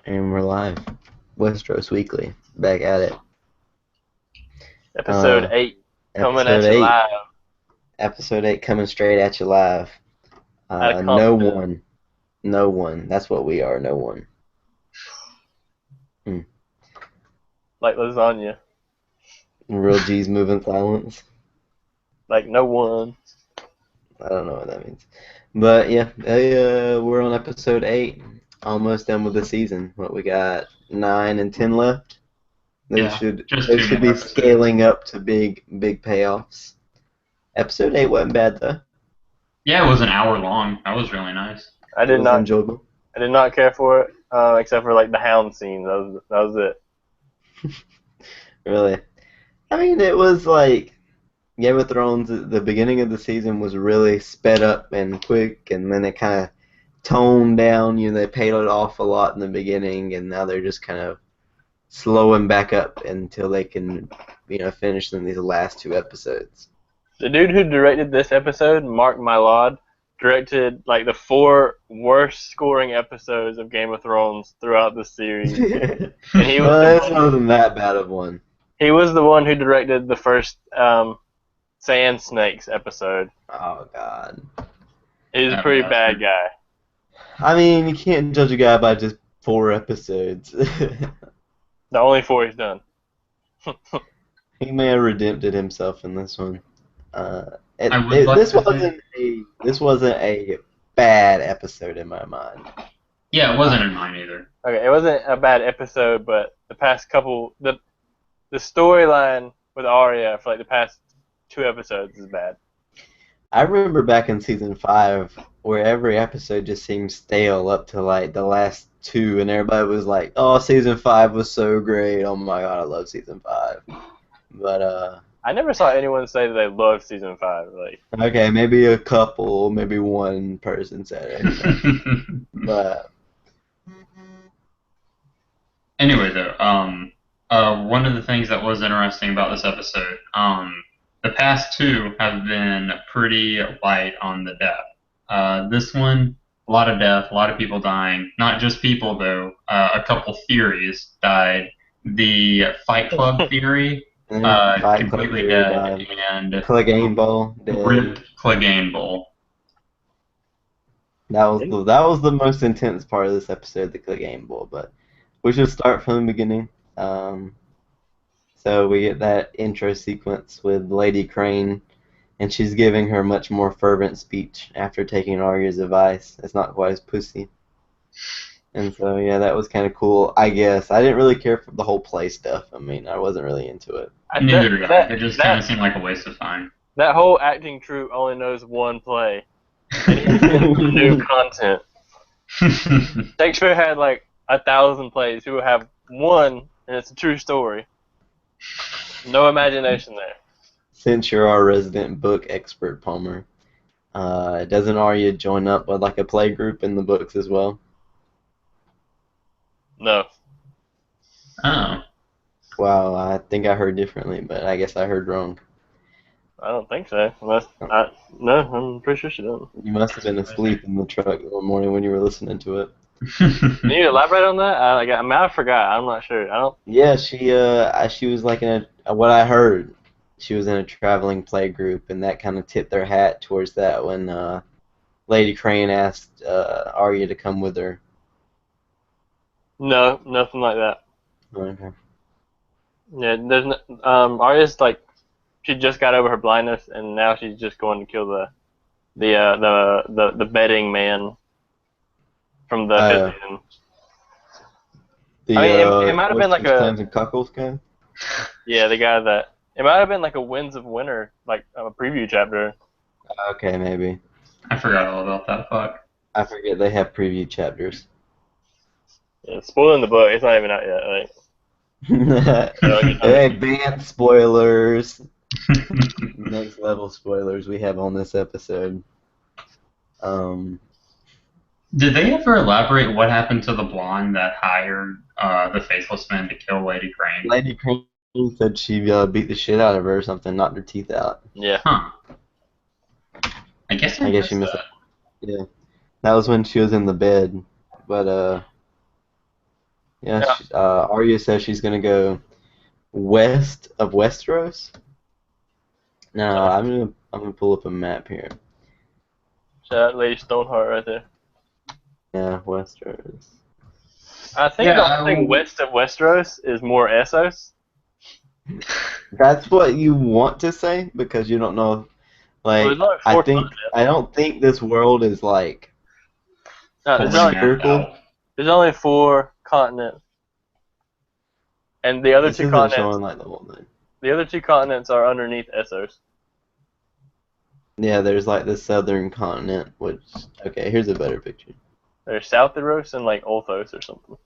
And we're live. Westeros Weekly. Back at it. Episode Uh, 8 coming episode at you 8. live Episode 8 coming straight at you live. out of No Compton, one. No one. That's what we are. No one. Hmm. like lasagna, Real G's moving silence. like no one. I don't know what that means. But yeah, we're on episode 8. Almost done with the season. What we got? 9 and 10 left. Those Yeah, should just those two should more be episodes. scaling up to big payoffs. Episode 8 wasn't bad though. Yeah, it was an hour long. That was really nice. I It did was not, enjoyable. I did not care for it, except for like the hound scene. That was it. Really. I mean, it was like Game of Thrones. The beginning of the season was really sped up and quick, and then it kind of toned down. They paid it off a lot in the beginning, and now they're just kind of slowing back up until they can, finish in these last 2 episodes. The dude who directed this episode, Mark Mylod, directed like the 4 worst scoring episodes of Game of Thrones throughout the series, and he was Well, the this one. wasn't that bad of one. He was the one who directed the first Sand Snakes episode. Oh God. He's a That pretty bad bastard. guy. I mean, you can't judge a guy by just 4 episodes. The only 4 he's done. He may have redeemed it himself in this one. I would like This to say, wasn't a bad episode in my mind. yeah, it wasn't in mine either. Okay, it wasn't a bad episode, but the past couple, the storyline with Arya for like the past 2 episodes is bad. I remember back in season 5 where every episode just seemed stale up to like the last 2, and everybody was like, "Oh, season 5 was so great! Oh my God, I love season 5." But I never saw anyone say that they loved season 5. Like, okay, maybe a couple, maybe one person said it, but Anyway, though, one of the things that was interesting about this episode, the past two have been pretty light on the death. This one, a lot of death, a lot of people dying. Not just people, though. A couple theories died. The Fight Club theory, Fight Club completely Theory dead, died. and Clegane Bowl dead. Rip Clegane Bowl. That was the most intense part of this episode, the Clegane Bowl. But we should start from the beginning. Um, so we get that intro sequence with Lady Crane, and she's giving her much more fervent speech after taking Arya's advice. It's not quite as pussy. And so yeah, that was kind of cool. I guess I didn't really care for the whole play stuff. I mean, I wasn't really into it. Neither did I. It just kind of seemed like a waste of time. that whole acting troupe only knows one play. They need to get some new content. Shakespeare had like 1,000 plays. People have one, and it's a true story. No imagination there. Since you're our resident book expert, Palmer, doesn't Arya join up with like a play group in the books as well? No. Oh. Wow, I think I heard differently, but I guess I heard wrong. I don't think so. No, I'm pretty sure she doesn't. You must have been asleep in the truck one morning when you were listening to it. Can you elaborate on that? I forgot. I'm not sure. I don't. Yeah, she was like in what I heard, she was in a traveling play group, and that kind of tipped their hat towards that when Lady Crane asked Arya to come with her. No, nothing like that. Okay. Yeah, there's no. Arya's like, she just got over her blindness, and now she's just going to kill the betting man from the fifth season. The I mean, it might have been like Oysters, a Clams, and Cuckolds guy? yeah, the guy that it might have been like a Winds of Winter like a preview chapter. Okay, maybe. I forgot all about that. Fuck. I forget they have preview chapters. Yeah, spoiling the book. It's not even out yet. Like, Advanced spoilers. Next level spoilers we have on this episode. Did they ever elaborate what happened to the blonde that hired the Faithless Men to kill Lady Crane? Lady Crane said she beat the shit out of her or something, knocked her teeth out. yeah. Huh. I guess I guess she missed it. Yeah. That was when she was in the bed. But Yeah, Yeah. Arya says she's gonna go west of Westeros. Now I'm gonna pull up a map here. Shout out Lady Stoneheart right there. Yeah, Westeros. I think the Yeah, only thing west of Westeros is more Essos. That's what you want to say because you don't know. Well, there's Like, only four continents. I don't think this world is like No, fully mapped spherical. out. there's only 4 continents, and the other This two isn't continents, showing like the whole thing. the other two continents are underneath Essos. Yeah, there's like the southern continent, which okay, here's a better picture. There's Southteros and like Olthos or something.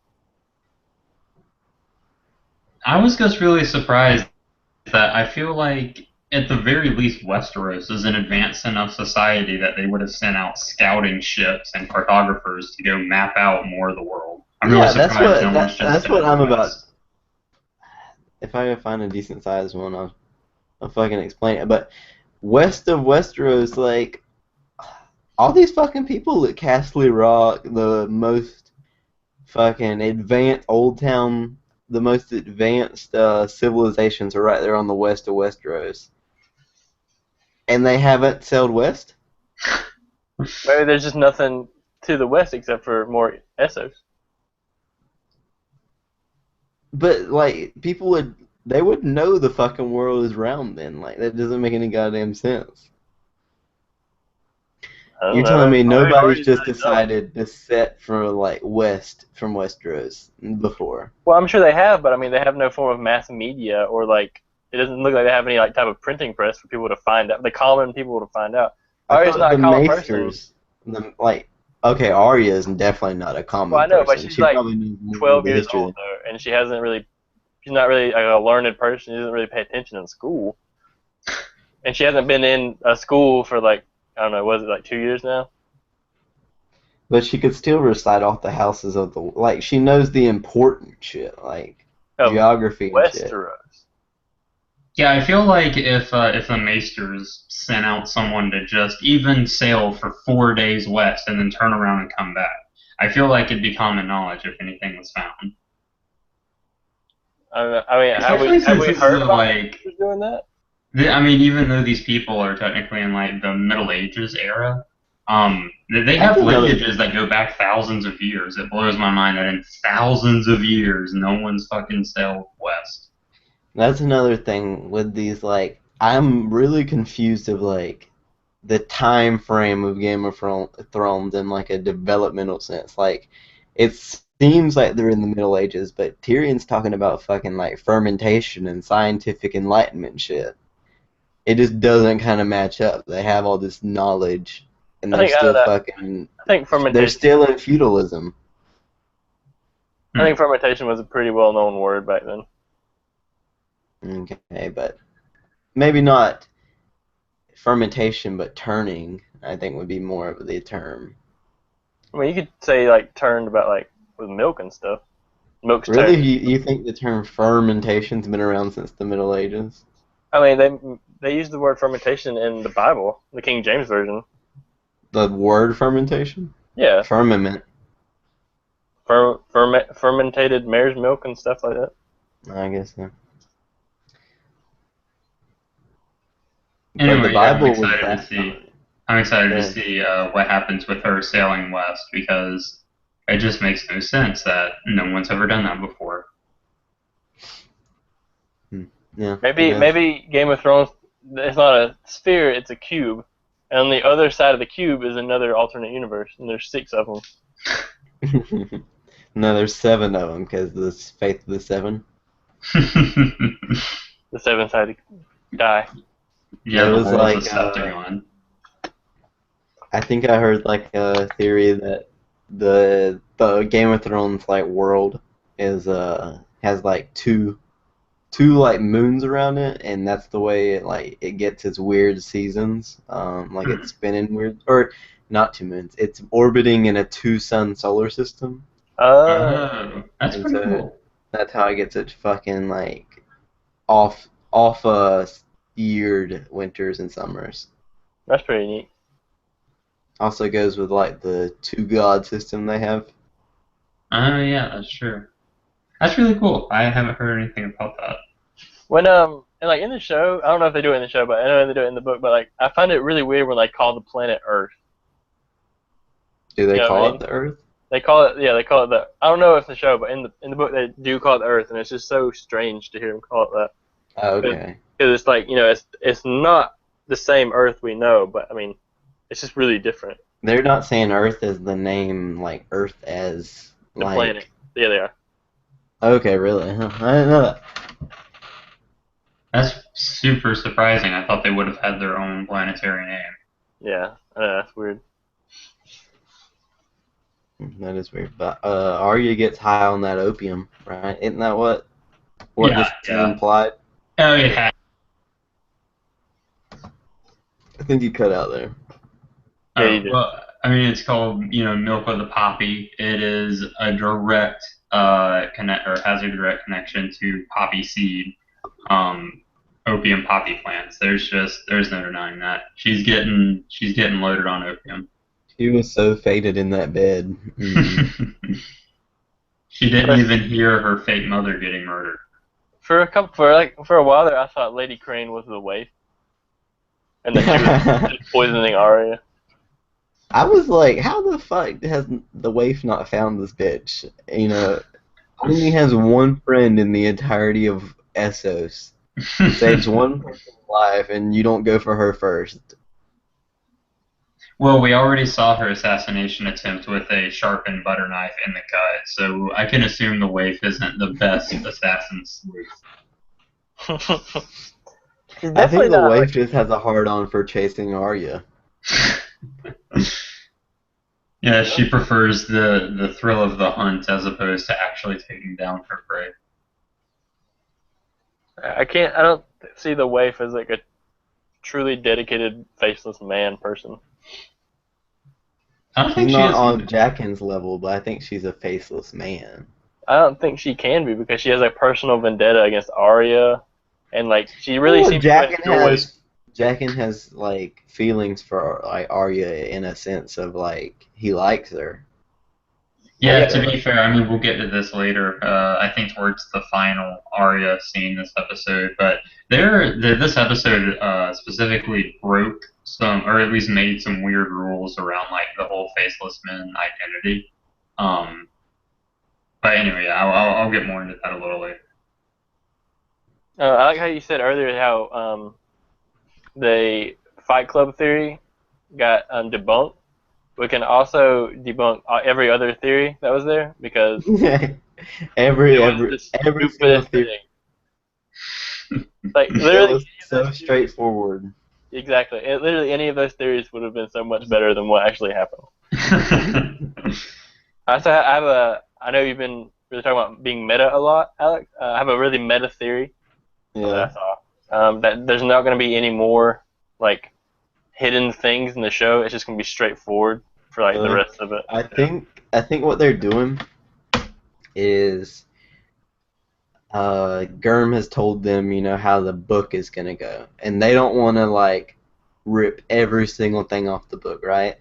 I was just really surprised that I feel like, at the very least, Westeros is an advanced enough society that they would have sent out scouting ships and cartographers to go map out more of the world. I'm really Yeah, surprised no one's just that's stayed what in the I'm about. West. If I can find a decent sized one, I'll fucking explain it. But west of Westeros, like all these fucking people at Castle Rock, the most fucking advanced Old Town, the most advanced civilizations are right there on the west of Westeros, and they haven't sailed west. Maybe there's just nothing to the west except for more Essos. But like they would know the fucking world is round then. Like that doesn't make any goddamn sense. I don't You're know. telling me Maybe nobody's Arya's just really dumb. decided to set for like west from Westeros before. Well, I'm sure they have, but I mean, they have no form of mass media or like it doesn't look like they have any like type of printing press for people to find out, the common people to find out. I Arya's thought not the a common person. Maesters, like okay, Arya is definitely not a Well, I common know, but person. she's She like probably knows more of 12 the years history. old though, and she's not really like a learned person. She doesn't really pay attention in school, and she hasn't been in a school for like I don't know, was it like 2 years now? But she could still recite off the houses of the like. She knows the important shit, like Of geography and shit. Westeros. Yeah, I feel like if the Maesters sent out someone to just even sail for 4 days west and then turn around and come back, I feel like it'd be common knowledge if anything was found. I mean, Especially have since we this is heard about like, Maesters doing that? I mean, even though these people are technically in like the Middle Ages era, they That's have another lineages that go back thousands of years. It blows my mind that in thousands of years, no one's fucking sailed west. That's another thing with these, like, I'm really confused of, like, the time frame of Game of Thrones in, like, a developmental sense. Like, it seems like they're in the Middle Ages, but Tyrion's talking about fucking, like, fermentation and scientific enlightenment and shit. It just doesn't kind of match up. They have all this knowledge, and I they're think I don't still know. fucking, I think they're fermentation. still in feudalism. I think fermentation was a pretty well-known word back then. Okay, but maybe not fermentation, but turning, I think would be more of the term. I mean, you could say like turned about like with milk and stuff. Milk's Really, turned. you think the term fermentation's been around since the Middle Ages? I mean, they use the word fermentation in the Bible, the King James version. The word fermentation? Yeah, Firmament. fermented mare's milk and stuff like that. I guess so. Anyway, But the yeah, Bible was that time. I'm excited to Yeah. see what happens with her sailing west because it just makes no sense that no one's ever done that before. Yeah. Maybe Game of Thrones. It's not a sphere; it's a cube, and on the other side of the cube is another alternate universe, and there's 6 of them. No, there's 7 of them because this Faith of the Seven. The 7-sided die. Yeah, It the was world's like, a Septagon. I think I heard like a theory that the Game of Thrones like world is has like two like moons around it, and that's the way it gets its weird seasons. Like it's spinning weird, or not 2 moons. It's orbiting in a 2-sun solar system, Oh, that's and pretty so cool. that's how it gets its fucking like off yeared winters and summers. That's pretty neat. Also goes with like the 2 god system they have. Oh, yeah, that's true. That's really cool. I haven't heard anything about that. When and like in the show, I don't know if they do it in the show, but I know they do it in the book. But like, I find it really weird when they call the planet Earth. Do they You know what I call it mean? the Earth? They call it, yeah, they call it the. I don't know if the show, but in the book they do call it the Earth, and it's just so strange to hear them call it that. Oh, Because okay. it's like, it's not the same Earth we know, but I mean, it's just really different. They're not saying Earth as the name, like Earth as The planet, like. yeah, they are. Okay, really? Huh. I didn't know that. That's super surprising. I thought they would have had their own planetary name. Yeah, I know that's weird. That is weird. But Arya gets high on that opium, right? Isn't that what Yeah, this is yeah. implied? Oh, yeah. I think you cut out there. Yeah, you Oh, do. well, I mean, it's called, Milk of the Poppy. It is a direct connect or has a direct connection to poppy seed, um, opium poppy plants. There's no denying that. She's getting loaded on opium. She was so faded in that bed. Mm. She didn't For, even hear her fake mother getting murdered. for a while there, I thought Lady Crane was the waif, and that she was just poisoning Arya. I was like, how the fuck has the waif not found this bitch? Only has one friend in the entirety of Essos. Saves one person's life, and you don't go for her first. Well, we already saw her assassination attempt with a sharpened butter knife in the cut, so I can assume the waif isn't the best assassin sleuth. She's I definitely think the not like. waif just has a hard on for chasing Arya. Yeah, she prefers the thrill of the hunt as opposed to actually taking down her prey. I don't see the waif as like a truly dedicated, faceless man person. I don't She's think she not is on either. Jaqen's level, but I think she's a faceless man. I don't think she can be because she has a personal vendetta against Arya, and like she really Well, seems to enjoy. Jaqen has like feelings for like Arya in a sense of like he likes her. Yeah, Yeah, to be fair, I mean we'll get to this later. I think towards the final Arya scene this episode, but this episode specifically broke some, or at least made some weird rules around like the whole faceless men identity. Um, but anyway, I'll get more into that a little later. I like how you said earlier how the Fight Club theory got debunked. We can also debunk every other theory that was there because it every was every the every single stupidest theory. thing. Like It literally, was so straightforward. exactly. Literally, any of those theories would have been so much better than what actually happened. I have a. I know you've been really talking about being meta a lot, Alex. I have a really meta theory that I Yeah. saw. That there's not going to be any more like hidden things in the show. It's just going to be straightforward for like the Really. rest of it. I think what they're doing is Gurm has told them, how the book is gonna go, and they don't want to like rip every single thing off the book, right?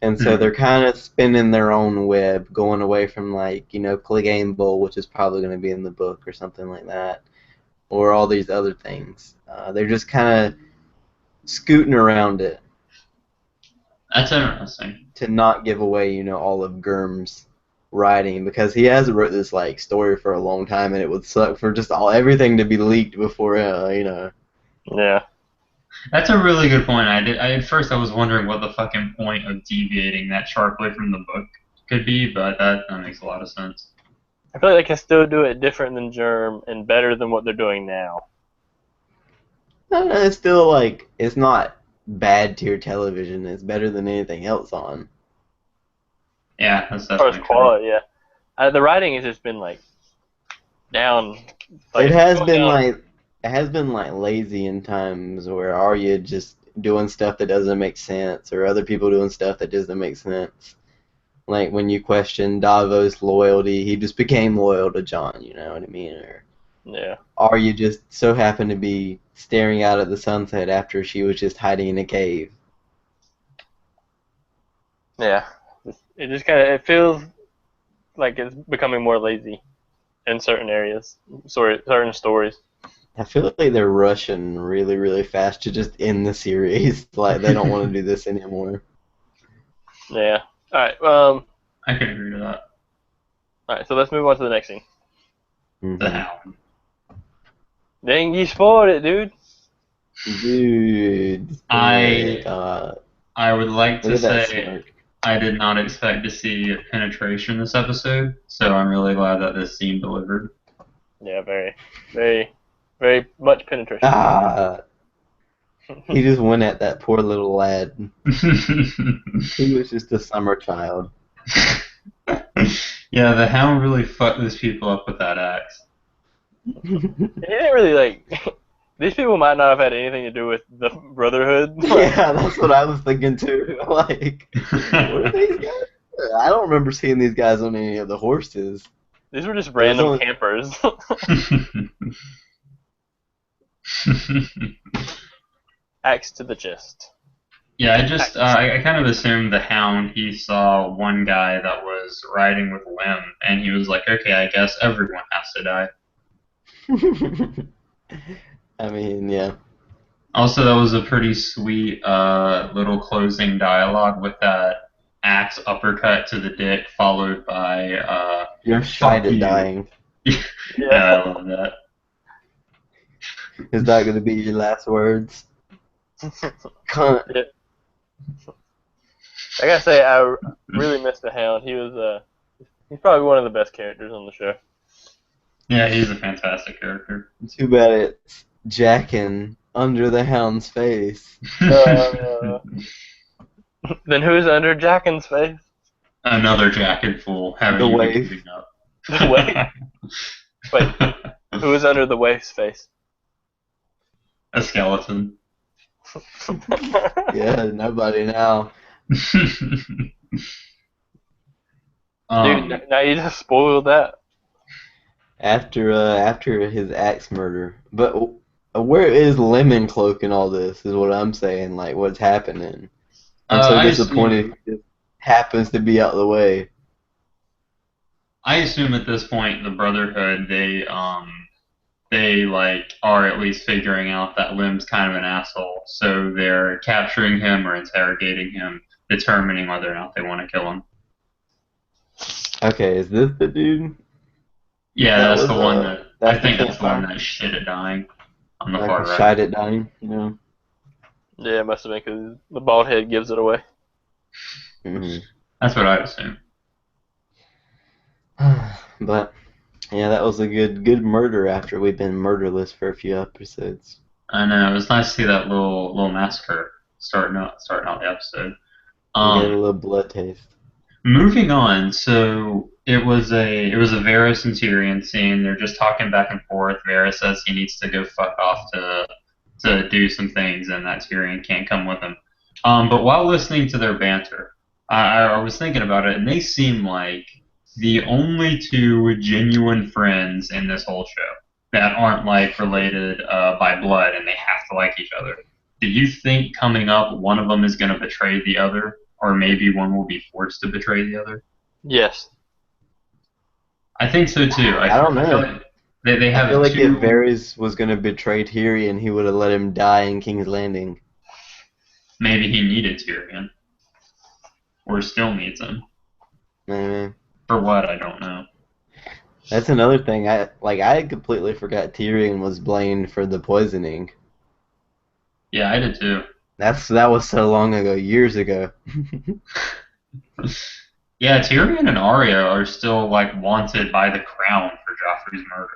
And so they're kind of spinning their own web, going away from like Clegane Bowl, which is probably going to be in the book or something like that, or all these other things. They're just kind of scooting around it That's interesting. to not give away, all of Gurm's writing because he has wrote this like story for a long time, and it would suck for just everything to be leaked before, Yeah. That's a really good point. At first I was wondering what the fucking point of deviating that sharply from the book could be, but that makes a lot of sense. I feel like they can still do it different than Germ and better than what they're doing now. It's still like it's not bad tier television. It's better than anything else on. Yeah, that's As far as definitely true. quality, yeah. The writing has just been like down. Like It it's has going been down. like lazy in times where Arya just doing stuff that doesn't make sense, or other people doing stuff that doesn't make sense. Like when you question Davos' loyalty, he just became loyal to Jon. You know what I mean? Or Yeah. Arya just so happened to be staring out at the sunset after she was just hiding in a cave. Yeah. It just kind of it feels like it's becoming more lazy. in certain areas, certain stories. I feel like they're rushing really, really fast to just end the series. Like they don't want to do this anymore. Yeah. All right. I can agree to that. All right. So let's move on to the next scene. The Mhm. Hound. Dang, you spoiled it, dude. Dude, I would like look to at that say smirk. I did not expect to see penetration this episode, so I'm really glad that this scene delivered. Yeah, very, very, very much penetration. Ah, he just went at that poor little lad. He was just a summer child. Yeah, the Hound really fucked these people up with that axe. He didn't really like. These people might not have had anything to do with the Brotherhood. Yeah, that's what I was thinking too. Like, what are these guys? I don't remember seeing these guys on any of the horses. These were just There was random only- campers. Axe to the chest. Yeah, I kind of assumed the Hound, he saw one guy that was riding with Lim, and he was like, okay, I guess everyone has to die. I mean, yeah. Also, that was a pretty sweet little closing dialogue with that axe uppercut to the dick, followed by You're shy fuck at you. dying. Yeah, I love that. Is that going to be your last words? Cunt. Yeah. I gotta say, I really missed the Hound. He's probably one of the best characters on the show. Yeah, he's a fantastic character. Too bad it's jacking under the Hound's face. Then who's under Jackin's face? Another jacket fool having The you waif. keeping up. The waif? Wait, who is under the waif's face? A skeleton. Yeah, nobody now. Dude, now you just spoiled that. After his axe murder. But where is Lemon Cloak in all this? Is what I'm saying. Like, what's happening? I'm so I disappointed. It happens to be out of the way. I assume at this point the Brotherhood they like are at least figuring out that Lim's kind of an asshole, so they're capturing him or interrogating him, determining whether or not they want to kill him. Okay, is this the dude? Yeah, That that's was, the one that that's I think the that's the one campfire? that shit at dying on the Like far a right. shied at dying, you know? Yeah, it must have been because the bald head gives it away. hmm That's what I'd assume. But yeah, that was a good murder after we've been murderless for a few episodes. I know it was nice to see that little massacre starting out the episode. And get a little blood taste. Moving on, so it was a Varys and Tyrion scene. They're just talking back and forth. Varys says he needs to go fuck off to do some things, and that Tyrion can't come with him. But while listening to their banter, I was thinking about it, and they seem like the only two genuine friends in this whole show that aren't like related by blood, and they have to like each other. Do you think coming up, one of them is going to betray the other? Or maybe one will be forced to betray the other. Yes. I think so too. I don't know. feel like they have I feel like two. if Varys was going to betray Tyrion, he would have let him die in King's Landing. Maybe he needed Tyrion, or still needs him. Maybe. For what, I don't know. That's another thing. I had completely forgot Tyrion was blamed for the poisoning. Yeah, I did too. That was so long ago, years ago. Yeah, Tyrion and Arya are still like wanted by the crown for Joffrey's murder,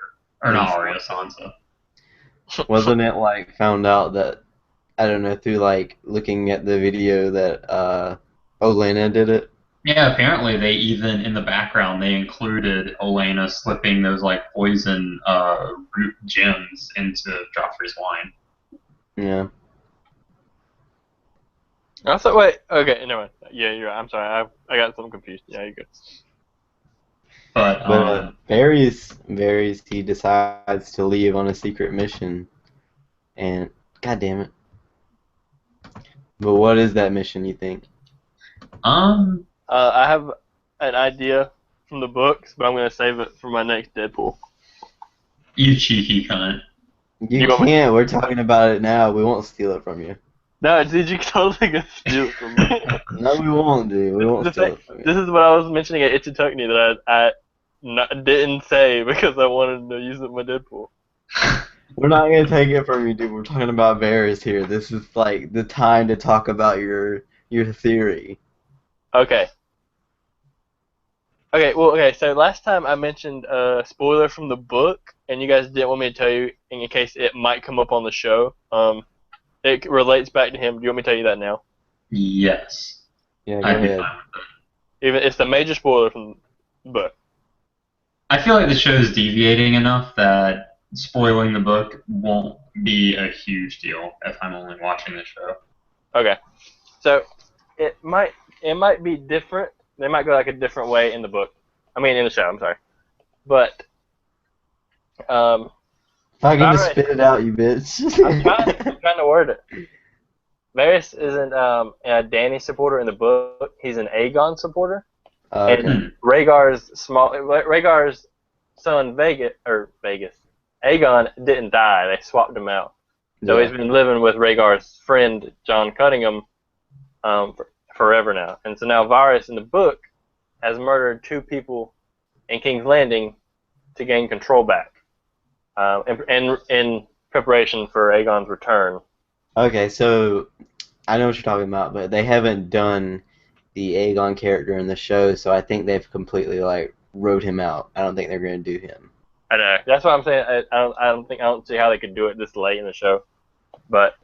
or not Arya, Sansa. Wasn't it like found out that, I don't know, through like looking at the video that Olenna did it? Yeah, apparently they even in the background they included Olenna slipping those like poison root gems into Joffrey's wine. Yeah. I thought, wait, okay, never mind. Yeah, you're right. I'm sorry. I got something confused. Yeah, you're good. But Varys, he decides to leave on a secret mission, and god damn it. But what is that mission, you think? I have an idea from the books, but I'm gonna save it for my next Deadpool. You cheeky cunt. You You want me? can't. We're talking about it now. We won't steal it from you. No, dude, you totally gonna steal it from me. No, we won't, dude. We won't The steal thing- it from you. This is what I was mentioning at Itchatokney that I didn't say because I wanted to use it in my Deadpool. We're not gonna take it from you, dude. We're talking about Varys here. This is like the time to talk about your theory. Okay. Okay, so last time I mentioned a spoiler from the book, and you guys didn't want me to tell you in case it might come up on the show. It relates back to him. Do you want me to tell you that now? Yes. Yeah, go I'd be ahead. fine with it. Even it's the major spoiler from the book. I feel like the show is deviating enough that spoiling the book won't be a huge deal if I'm only watching the show. Okay, so it might be different. They might go like a different way in the book. I mean, in the show. I'm sorry, but Fucking just Varys- spit it out, you bitch. I'm trying to word it. Varys isn't a Dany supporter in the book. He's an Aegon supporter. Okay. And Rhaegar's son Vegas, Aegon didn't die. They swapped him out. So Yeah. he's been living with Rhaegar's friend John Cunningham forever now. And so now Varys in the book has murdered 2 people in King's Landing to gain control back, in preparation for Aegon's return. Okay, so I know what you're talking about, but they haven't done the Aegon character in the show, so I think they've completely like wrote him out. I don't think they're gonna do him. I know. That's what I'm saying. I don't see how they could do it this late in the show, but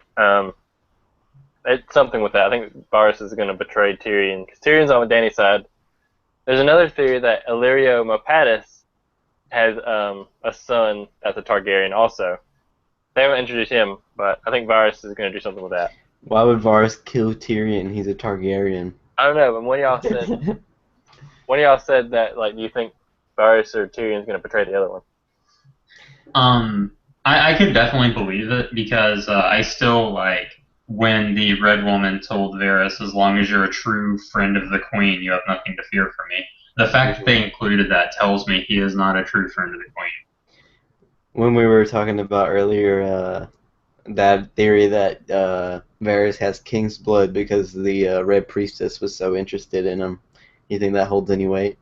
it's something with that. I think Varys is going to betray Tyrion because Tyrion's on Dany's side. There's another theory that Illyrio Mopatis has a son that's a Targaryen also. They haven't introduced him, but I think Varys is going to do something with that. Why would Varys kill Tyrion? He's a Targaryen. I don't know, but one of y'all said that like, do you think Varys or Tyrion's going to betray the other one? I could definitely believe it because I still like when the Red Woman told Varys, as long as you're a true friend of the Queen, you have nothing to fear from me. The fact that they included that tells me he is not a true friend of the Queen. When we were talking about earlier, that theory that Varys has king's blood because the Red Priestess was so interested in him, you think that holds any weight?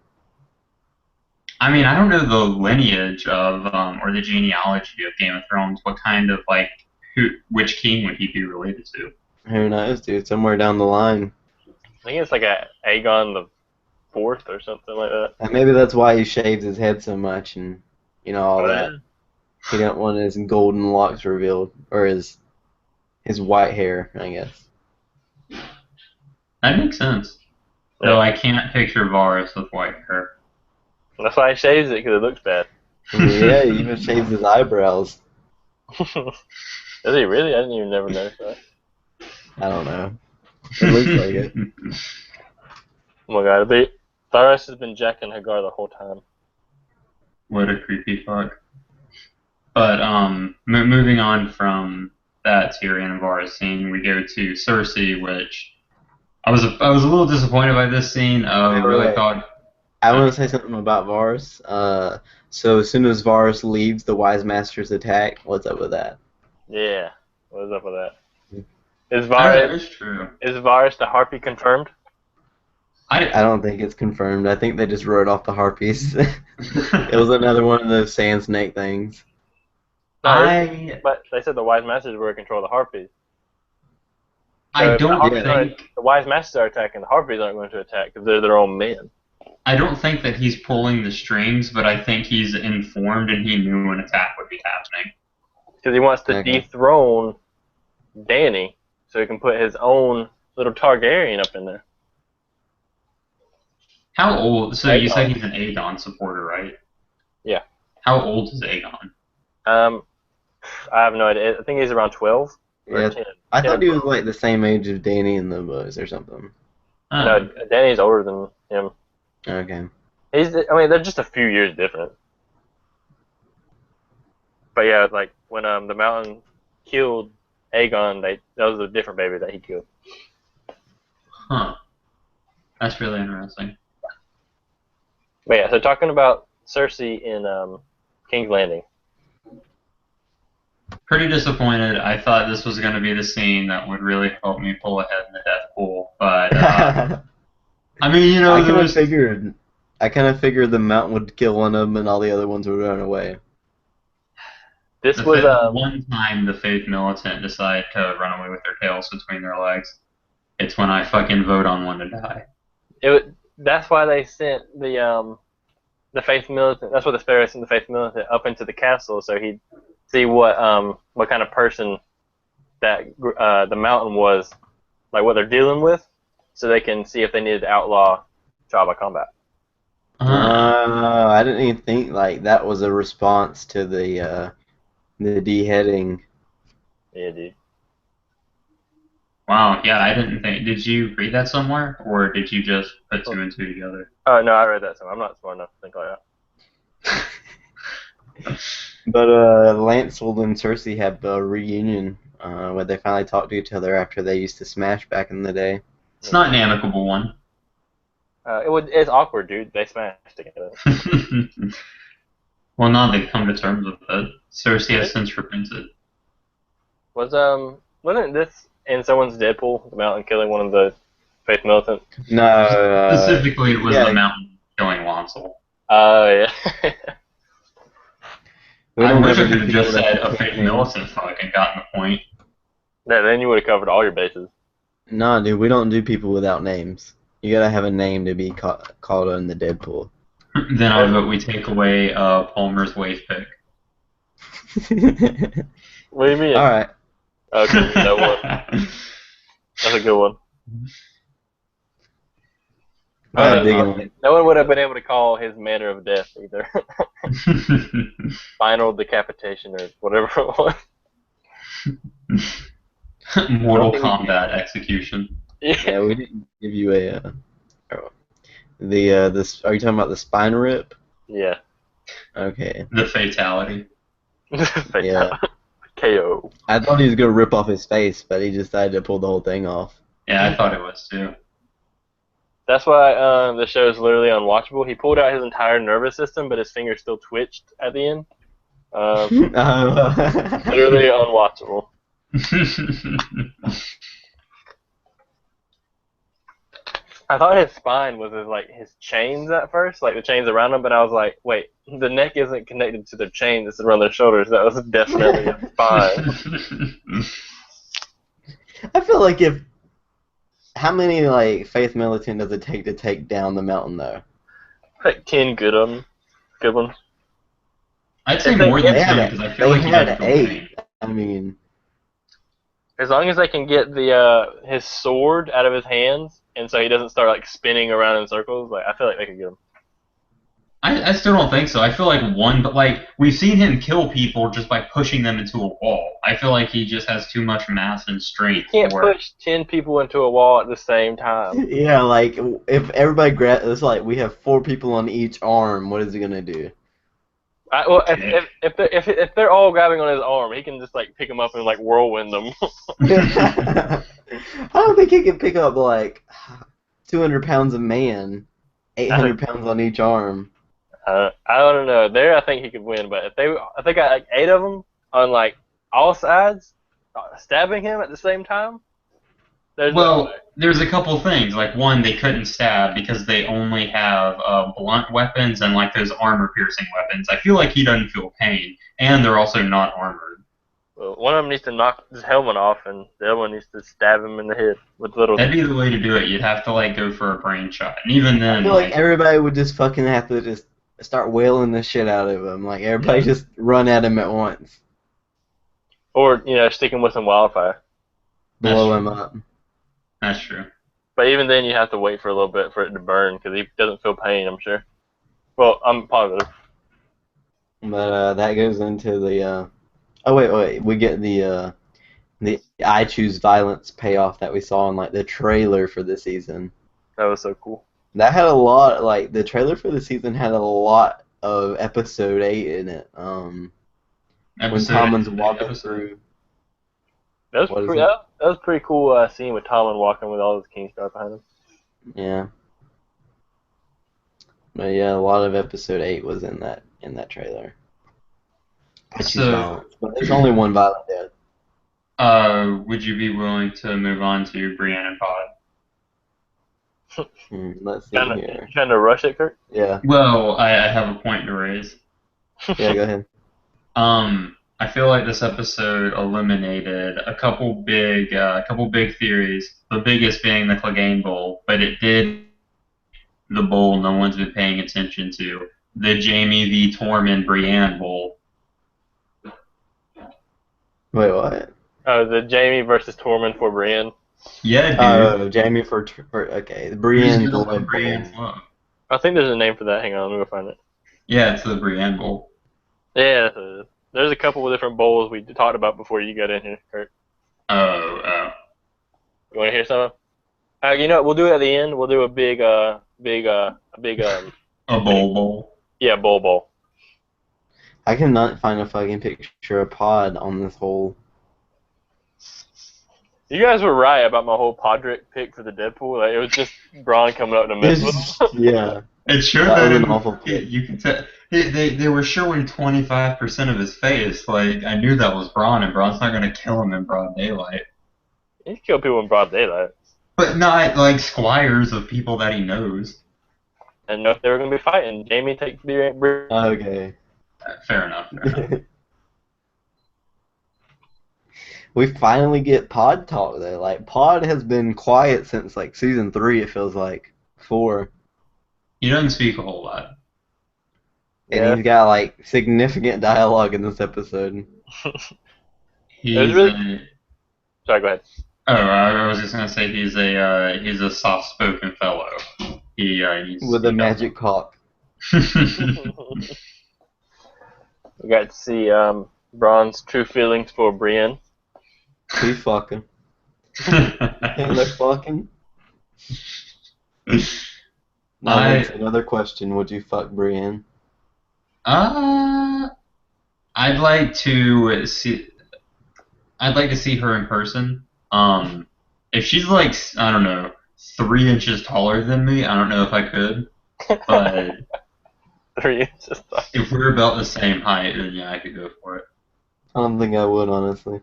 I mean, I don't know the lineage of or the genealogy of Game of Thrones. What kind of like which king would he be related to? Who knows, dude? Somewhere down the line. I think it's like a Aegon the Fourth or something like that. And maybe that's why he shaves his head so much and all that. He didn't want his golden locks revealed, or his white hair, I guess. That makes sense. Though I can't picture Varys with white hair. That's why he shaves it, because it looks bad. Yeah, he even shaves his eyebrows. Does he really? I didn't even never notice that. I don't know. It looks like it. Oh my god, Varys has been jacking Hagar the whole time. What a creepy fuck. But moving on from that Tyrion and Varys scene, we go to Cersei, which I was a little disappointed by this scene. Really thought. I want to say something about Varys. So as soon as Varys leaves the Wise Masters attack, what's up with that? Yeah, what's up with that? Is That's true. Varys the Harpy confirmed? I don't think it's confirmed. I think they just wrote off the Harpies. It was another one of those sand snake things. But they said the Wise Masters were in control of the Harpies. I don't think the Wise Masters are attacking. The Harpies aren't going to attack because they're their own men. I don't think that he's pulling the strings, but I think he's informed and he knew an attack would be happening. Because he wants to dethrone Dany, so he can put his own little Targaryen up in there. How old? So Aegon. You said he's an Aegon supporter, right? Yeah. How old is Aegon? I have no idea. I think he's around 12 or 10. I thought he was like the same age as Dany in the books or something. No, Dany's older than him. Okay. They're just a few years different. But yeah, like when the Mountain killed Aegon, that was a different baby that he killed. Huh. That's really interesting. But yeah, so talking about Cersei in King's Landing. Pretty disappointed. I thought this was going to be the scene that would really help me pull ahead in the death pool, but I mean, you know, I there kind of was figured. I kind of figured the mountain would kill one of them, and all the other ones would run away. This was one time the Faith Militant decide to run away with their tails between their legs. It's when I fucking vote on one to die. that's why they sent the Faith Militant. That's why the Sparrow sent the Faith Militant up into the castle so he'd see what kind of person that the mountain was, like what they're dealing with, so they can see if they needed to outlaw trial by combat. I didn't even think like that was a response to the beheading. Yeah, dude. Wow, yeah, I didn't think. Did you read that somewhere, or did you just put two and two together? Oh no, I read that somewhere. I'm not smart enough to think like that. But Lancel and Cersei have a reunion where they finally talk to each other after they used to smash back in the day. It's not an amicable one. It's awkward, dude. They smashed together. Well, now they've come to terms with it. Cersei has since repented. Wasn't this in someone's Deadpool, the mountain killing one of the Faith Militant? No. Specifically, it was the mountain killing Lancel. Oh, yeah. I wish I could have just said a Faith Militant fuck and gotten the point. Yeah, then you would have covered all your bases. Nah, dude, we don't do people without names. You gotta have a name to be called in the Deadpool. Then I vote we take away Palmer's wave pick. What do you mean? Alright. Okay, that one. That's a good one. No one would have been able to call his manner of death either. Final decapitation or whatever it was. Mortal Kombat execution. Yeah, we didn't give you a. This. Are you talking about the spine rip? Yeah. Okay. The fatality. Yeah. KO. I thought he was gonna rip off his face, but he decided to pull the whole thing off. Yeah, I thought it was too. That's why the show is literally unwatchable. He pulled out his entire nervous system, but his finger still twitched at the end. Literally unwatchable. I thought his spine was his chains at first, like the chains around him, but I was like, wait, the neck isn't connected to their chains, it's around their shoulders. That was definitely his spine. I feel like how many Faith Militant does it take down the mountain though? Like 10 good ones. I'd say more than 10 because I feel like he doesn't feel 8. pain. I mean, as long as they can get his sword out of his hands, and so he doesn't start spinning around in circles, I feel like they could get him. I still don't think so. I feel like but we've seen him kill people just by pushing them into a wall. I feel like he just has too much mass and strength. You can't push 10 people into a wall at the same time. Yeah, if everybody it's we have 4 people on each arm. What is he gonna do? If they're all grabbing on his arm, he can just pick them up and whirlwind them. I don't think he can pick up 200 pounds of man, 800 pounds on each arm. I don't know. There, I think he could win, but if they got 8 of them on all sides, stabbing him at the same time, there's no way. There's a couple things. One, they couldn't stab because they only have blunt weapons and those armor-piercing weapons. I feel like he doesn't feel pain, and they're also not armored. Well, one of them needs to knock his helmet off, and the other one needs to stab him in the head with little. That'd be the way to do it. You'd have to go for a brain shot, and even then, I feel like everybody would just fucking have to just start wailing the shit out of him. Everybody just run at him at once. Or stick him with some wildfire. Blow him up. That's true. But even then, you have to wait for a little bit for it to burn because he doesn't feel pain, I'm sure. Well, I'm positive. But that goes into the. Oh wait, we get the I Choose Violence payoff that we saw in the trailer for the season. That was so cool. That had a lot. The trailer for the season had a lot of episode 8 in it. When Tommen's walking through. That was pretty cool scene with Tommen walking with all his Kingsguard behind him. Yeah. But yeah, a lot of episode 8 was in that trailer. But she's So, violent. But there's only one violent death. would you be willing to move on to Brienne and Pod? Let's see here. Trying to rush it, Kurt? Yeah. Well, I have a point to raise. Yeah, go ahead. I feel like this episode eliminated a couple big theories. The biggest being the Clegane Bowl, but it did the bowl no one's been paying attention to, the Jamie v. Tormund Brienne Bowl. Wait, what? Oh, the Jamie versus Tormund for Brienne. Yeah, dude. Oh, Jamie for okay. Brienne Who's the built for Love Brienne's Bowl. love? I think there's a name for that. Hang on, let me go find it. Yeah, it's the Brienne Bowl. Yeah, there's a couple of different bowls we talked about before you got in here, Kurt. Oh. You want to hear some? You know what? We'll do it at the end. We'll do a big A bowl. Yeah, bowl. I cannot find a fucking picture of Pod on this whole. You guys were right about my whole Podrick pick for the Deadpool. Like, it was just Braun coming up to mess with him. Yeah. It sure That was didn't. an awful pick. You can tell they were showing 25% of his face. Like I knew that was Braun, and Braun's not gonna kill him in broad daylight. He killed people in broad daylight. But not like squires of people that he knows. I didn't know if they were going to be fighting. Jamie takes the Okay. Fair enough. We finally get Pod talk though. Like Pod has been quiet since like season 3. It feels like 4, He doesn't speak a whole lot. and he's got like significant dialogue in this episode. He's really... Sorry, go ahead. Oh, I was just gonna say he's a soft-spoken fellow. With a magic cock. We got to see Braun's true feelings for Brienne. He's fucking. And they're fucking. Now that's another question. Would you fuck Brienne? I'd like to see her in person. If she's like, I don't know, 3 inches taller than me, I don't know if I could. But 3 inches taller. if we're about the same height, then yeah, I could go for it. I don't think I would, honestly.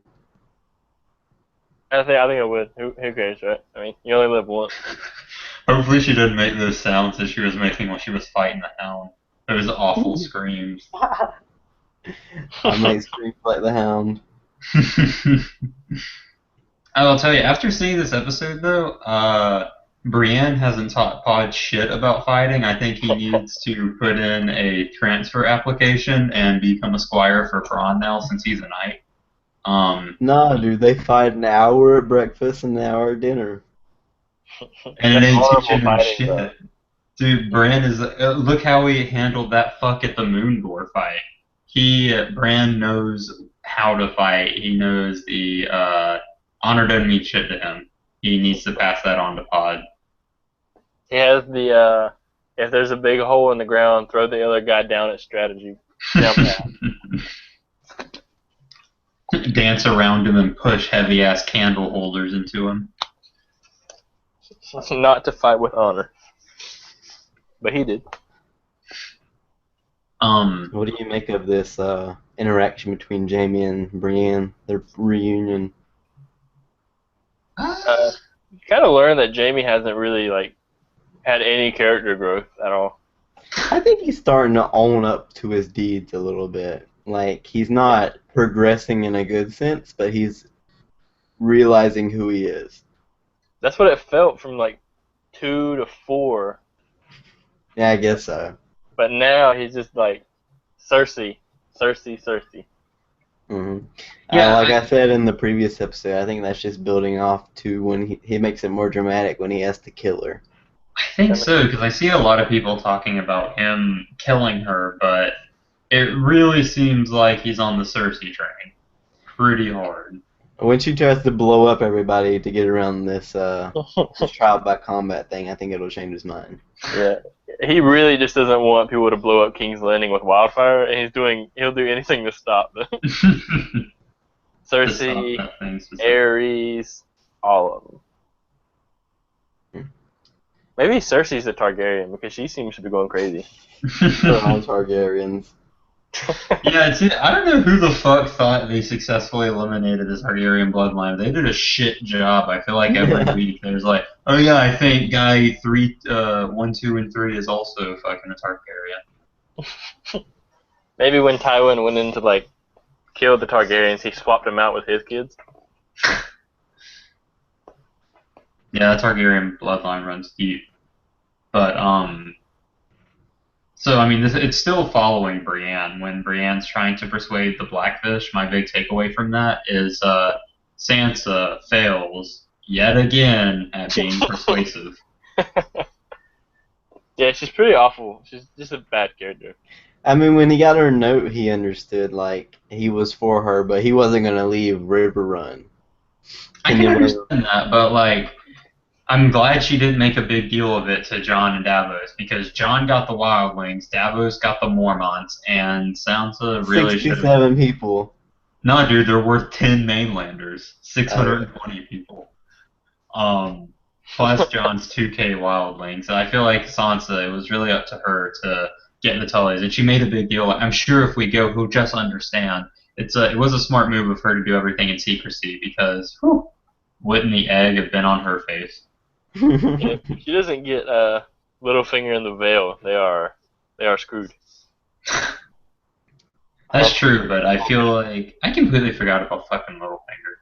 I think I would. Who cares, right? I mean, you only live once. Hopefully she didn't make those sounds that she was making when she was fighting the hound. Those awful screams. I might scream like the hound. I'll tell you, after seeing this episode though, Brienne hasn't taught Pod shit about fighting. I think he needs to put in a transfer application and become a squire for Bronn now since he's a knight. Nah, dude, they fight an hour at breakfast and an hour at dinner. And it ain't teaching him fighting, shit. though. Dude, Bran is. Look how he handled that fuck at the Moonboar fight. Bran knows how to fight. He knows the honor doesn't mean shit to him. He needs to pass that on to Pod. He has the if there's a big hole in the ground, throw the other guy down at strategy. Jump out. Dance around him and push heavy ass candle holders into him. Not to fight with honor. But he did. What do you make of this interaction between Jamie and Brienne, their reunion? You kind of learn that Jamie hasn't really had any character growth at all. I think he's starting to own up to his deeds a little bit. Like, he's not progressing in a good sense, but he's realizing who he is. That's what it felt from 2 to 4. Yeah, I guess so. But now he's just Cersei. Mm-hmm. Yeah, like I said in the previous episode, I think that's just building off to when he makes it more dramatic when he has to kill her. I think so, because I see a lot of people talking about him killing her, but it really seems like he's on the Cersei train pretty hard. When she tries to blow up everybody to get around this trial by combat thing, I think it'll change his mind. Yeah, he really just doesn't want people to blow up King's Landing with wildfire, and he'll do anything to stop them. Cersei, Aerys, all of them. Maybe Cersei's a Targaryen because she seems to be going crazy. They're all Targaryens. Yeah, I don't know who the fuck thought they successfully eliminated the Targaryen bloodline. They did a shit job. I feel like every week there's like, oh yeah, I think guy 1, 2, and 3 is also fucking a Targaryen. Maybe when Tywin went in to like kill the Targaryens, he swapped them out with his kids. Yeah, that Targaryen bloodline runs deep. But so I mean, it's still following Brienne when Brienne's trying to persuade the Blackfish. My big takeaway from that is Sansa fails yet again at being persuasive. Yeah, she's pretty awful. She's just a bad character. I mean, when he got her note, he understood, like, he was for her, but he wasn't going to leave River Run. I can understand that, but, like, I'm glad she didn't make a big deal of it to Jon and Davos, because Jon got the Wildlings, Davos got the Mormonts, and Sansa really should have... 67 people. No, dude, they're worth 10 mainlanders. 620 people. Plus Jon's 2K Wildlings. And I feel like Sansa, it was really up to her to get the Tullys, and she made a big deal. I'm sure if we go, he'll just understand. It was a smart move of her to do everything in secrecy, because wouldn't the egg have been on her face? If she doesn't get Littlefinger and the Vale, they are screwed. That's true, but I feel like I completely forgot about fucking Littlefinger.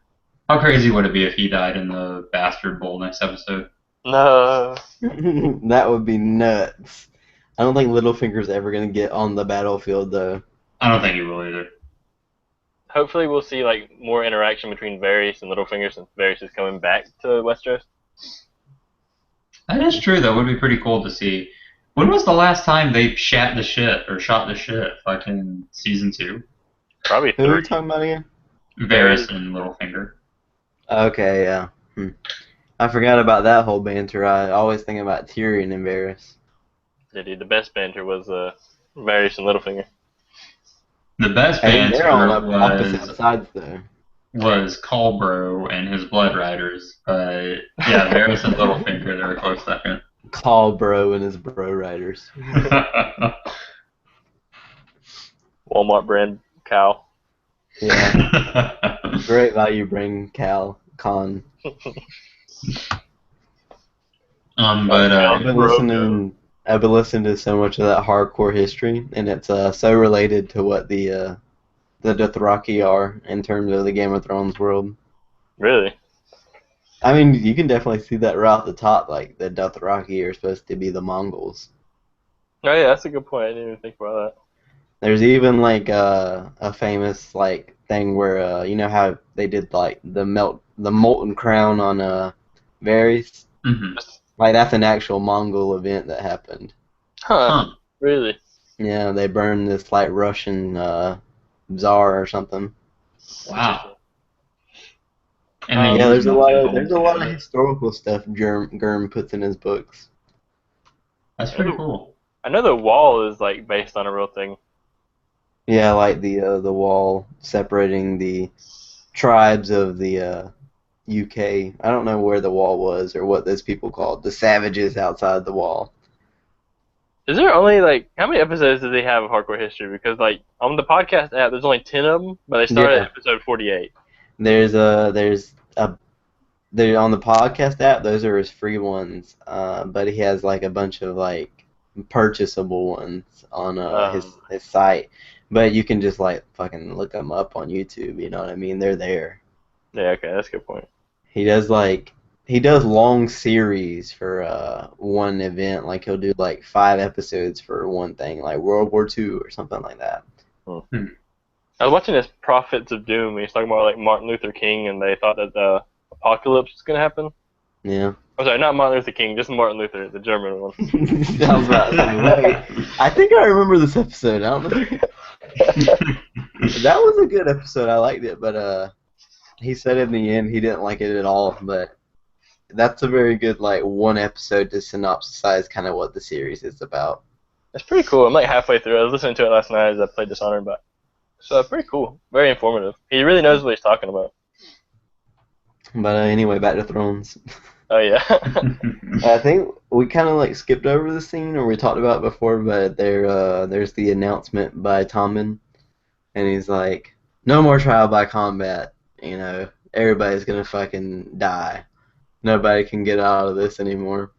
How crazy would it be if he died in the Bastard Bowl next episode? No. That would be nuts. I don't think Littlefinger's ever going to get on the battlefield, though. I don't think he will either. Hopefully we'll see like more interaction between Varys and Littlefinger since Varys is coming back to Westeros. That is true, though. It would be pretty cool to see. When was the last time they shot the shit? Fucking season 2? Probably Who are 3. we talking about again? Varys and Littlefinger. Okay, yeah. I forgot about that whole banter. I always think about Tyrion and Varys. Yeah, dude, the best banter was Varys and Littlefinger. The best Hey, they're on banter opposite sides, though. was Colbro and his Blood Riders. But yeah, Varys and Littlefinger, they were close second. Call bro and his bro riders. Walmart brand cow. Yeah. Great value bring Con. But I've been listening to so much of that hardcore history, and it's so related to what the Dothraki are in terms of the Game of Thrones world. Really? I mean, you can definitely see that right off the top. Like the Dothraki are supposed to be the Mongols. Oh yeah, that's a good point. I didn't even think about that. There's even like a famous like thing where you know how they did like the molten crown on Varys. Mm-hmm. Like that's an actual Mongol event that happened. Huh. Really? Yeah, they burned this like Russian Tsar or something. Wow. Yeah, there's a lot of historical stuff Gurm puts in his books. That's pretty cool. I know the wall is like based on a real thing. Yeah, like the wall separating the tribes of the UK. I don't know where the wall was or what those people called the savages outside the wall. Is there only like how many episodes do they have of Hardcore History? Because like on the podcast app, there's only 10 of them, but they started at episode 48. There's on the podcast app. Those are his free ones, but he has like a bunch of like purchasable ones on his site. But you can just like fucking look them up on YouTube. You know what I mean? They're there. Yeah. Okay, that's a good point. He does long series for one event. Like he'll do like 5 episodes for one thing, like World War II or something like that. I was watching this Prophets of Doom, and he's talking about like Martin Luther King, and they thought that the apocalypse was gonna happen. Yeah. I'm sorry, not Martin Luther King, just Martin Luther, the German one. I was about to say, wait. I think I remember this episode. I don't know. That was a good episode. I liked it, but he said in the end he didn't like it at all. But that's a very good like one episode to synopsize kind of what the series is about. It's pretty cool. I'm like halfway through. I was listening to it last night as I played Dishonored, but so pretty cool. Very informative. He really knows what he's talking about. But anyway, back to Thrones. Oh yeah. I think we kind of like skipped over the scene, or we talked about it before, but there's the announcement by Tommen, and he's like, "No more trial by combat. You know, everybody's gonna fucking die. Nobody can get out of this anymore."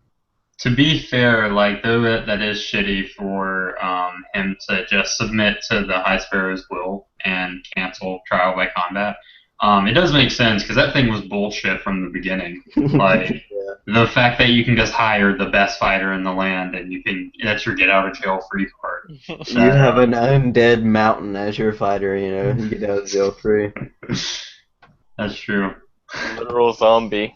To be fair, like though that is shitty for him to just submit to the High Sparrow's will and cancel trial by combat, it does make sense because that thing was bullshit from the beginning. Like Yeah. the fact that you can just hire the best fighter in the land and that's your get out of jail free card. You have an undead mountain as your fighter, you know, you get out of jail free. That's true. Literal zombie.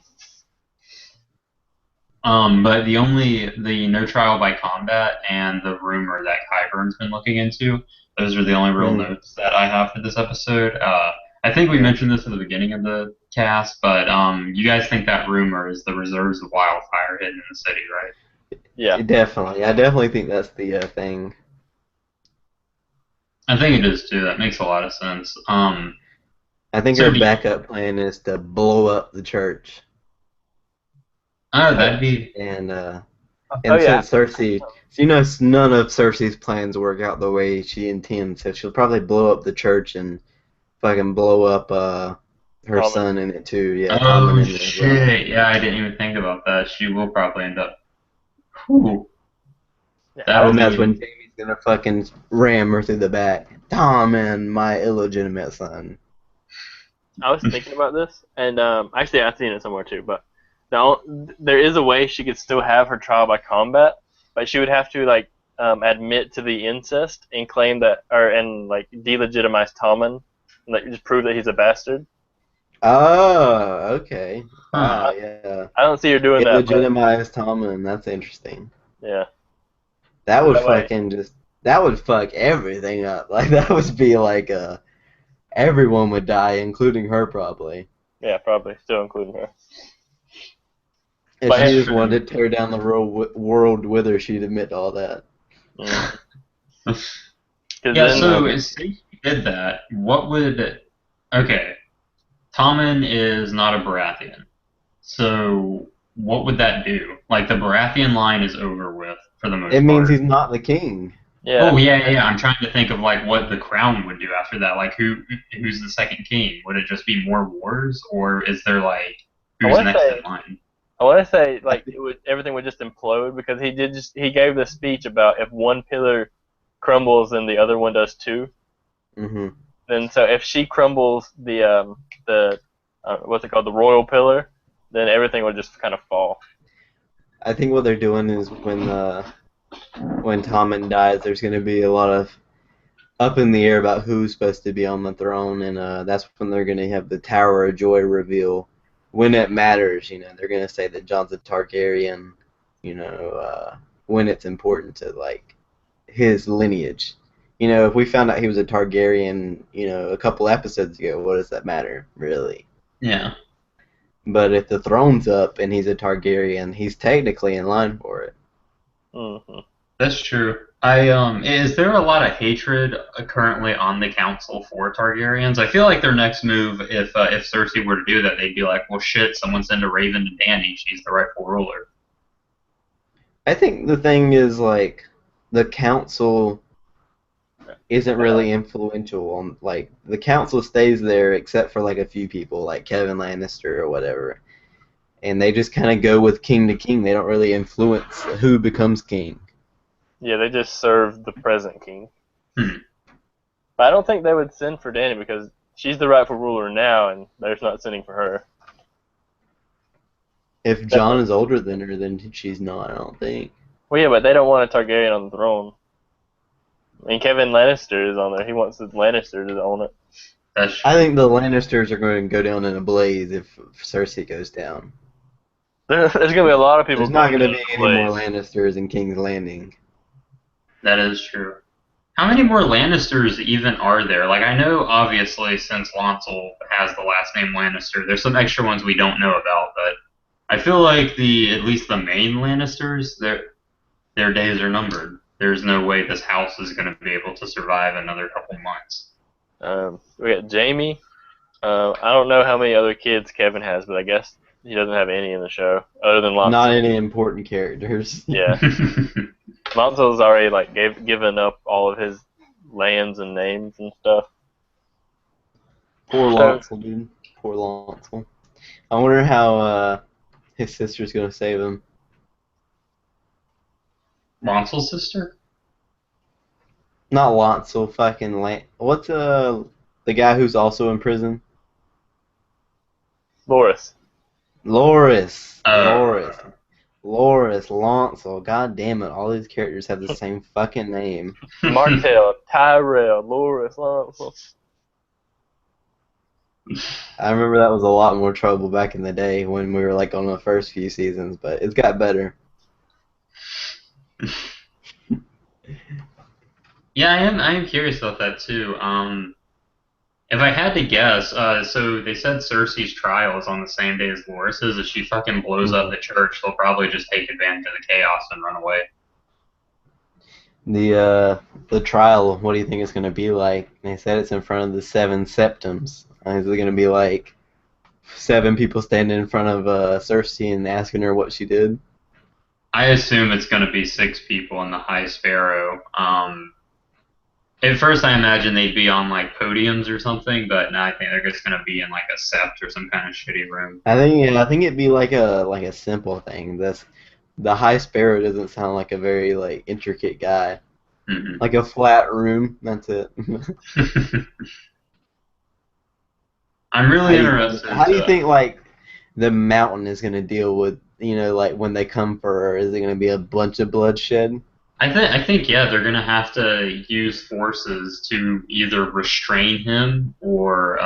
But the no trial by combat and the rumor that Qyburn's been looking into, those are the only real notes that I have for this episode. I think we mentioned this at the beginning of the cast, but you guys think that rumor is the reserves of wildfire hidden in the city, right? Yeah. Definitely. I definitely think that's the thing. I think it is too. That makes a lot of sense. I think So our do you- backup plan is to blow up the church. Oh, that'd be. And Oh yeah. since Cersei, so you know, none of Cersei's plans work out the way she intends, so she'll probably blow up the church and fucking blow up her Tommen. son in it too. Yeah, Oh Tommen in it as well. shit! Yeah, I didn't even think about that. She will probably end up. Whew. Yeah, That'll And that's be. when Jamie's gonna fucking ram her through the back. Tommen, my illegitimate son. I was thinking about this, and actually I've seen it somewhere too. But there is a way she could still have her trial by combat, but she would have to like admit to the incest and claim that, and like delegitimize Tommen, and like just prove that he's a bastard. Oh, okay. Huh. Wow, yeah. I don't see her doing that. But, Illegitimize Tommen. That's interesting. yeah. That would That way- that would fuck everything up. Like that would be like everyone would die, including her probably. Yeah, probably still including her. If But she yeah. just wanted to tear down the world with her, she'd admit to all that. Mm. 'Cause Yeah, then, so say she did that, what would... Okay, Tommen is not a Baratheon. So what would that do? Like, the Baratheon line is over with, for the most It means part. he's not the king. yeah. Oh, yeah. I'm trying to think of, like, what the crown would do after that. Like, who's the second king? Would it just be more wars? Or is there, like, who's wanna next say- in line? I want to say like everything would just implode because he gave the speech about if one pillar crumbles then the other one does too. Hmm. Then so if she crumbles the what's it called, the royal pillar, then everything would just kind of fall. I think what they're doing is when Tommen dies, there's going to be a lot of up in the air about who's supposed to be on the throne, and that's when they're going to have the Tower of Joy reveal. When it matters, you know, they're going to say that Jon's a Targaryen, you know, when it's important to, like, his lineage. You know, if we found out he was a Targaryen, you know, a couple episodes ago, what does that matter, really? Yeah. But if the throne's up and he's a Targaryen, he's technically in line for it. Mm-hmm. That's true. Is there a lot of hatred currently on the council for Targaryens? I feel like their next move, if Cersei were to do that, they'd be like, well, shit, someone send a raven to Dany. She's the rightful ruler. I think the thing is, like, the council isn't really influential on, like, the council stays there except for, like, a few people, like Kevin Lannister or whatever. And they just kind of go with king to king. They don't really influence who becomes king. Yeah, they just serve the present king. Hmm. But I don't think they would send for Dany because she's the rightful ruler now, and they're not sending for her. If Jon is older than her, then she's not, I don't think. Well, yeah, but they don't want a Targaryen on the throne. I mean, Kevin Lannister is on there. He wants the Lannister to own it. That's I think the Lannisters are going to go down in a blaze if Cersei goes down. There's going to be a lot of people. There's not going to going be to any more Lannisters in King's Landing. That is true. How many more Lannisters even are there? Like, I know, obviously, since Lancel has the last name Lannister, there's some extra ones we don't know about, but I feel like at least the main Lannisters, their days are numbered. There's no way this house is going to be able to survive another couple months. We got Jamie. I don't know how many other kids Kevin has, but I guess he doesn't have any in the show other than lots. Not any important characters. Yeah, Lonzo's already like given up all of his lands and names and stuff. Poor So Lancel, dude. Poor Lancel. I wonder how his sister's gonna save him. Monsel's sister? Not Lancel, fucking what's the guy who's also in prison? Loris. Loris. Uh, Loris, Lancel. God damn it! All these characters have the same fucking name. Martell, Tyrell, Loris, Lancel. I remember that was a lot more trouble back in the day when we were like on the first few seasons, but it's got better. Yeah, I am curious about that too. If I had to guess, so they said Cersei's trial is on the same day as Loris's. If she fucking blows up the church, they'll probably just take advantage of the chaos and run away. The trial, what do you think it's gonna be like? They said it's in front of the seven septums. Is it gonna be like 7 people standing in front of Cersei and asking her what she did? I assume it's going to be 6 people in the High Sparrow. At first, I imagine they'd be on like podiums or something, but now I think they're just going to be in like a sept or some kind of shitty room. I think it'd be like a simple thing. The High Sparrow doesn't sound like a very like intricate guy. Mm-hmm. Like a flat room. That's it. I'm really interested. How do you think like the mountain is gonna deal with like when they come for her? Is it gonna be a bunch of bloodshed? I think yeah, they're gonna have to use forces to either restrain him or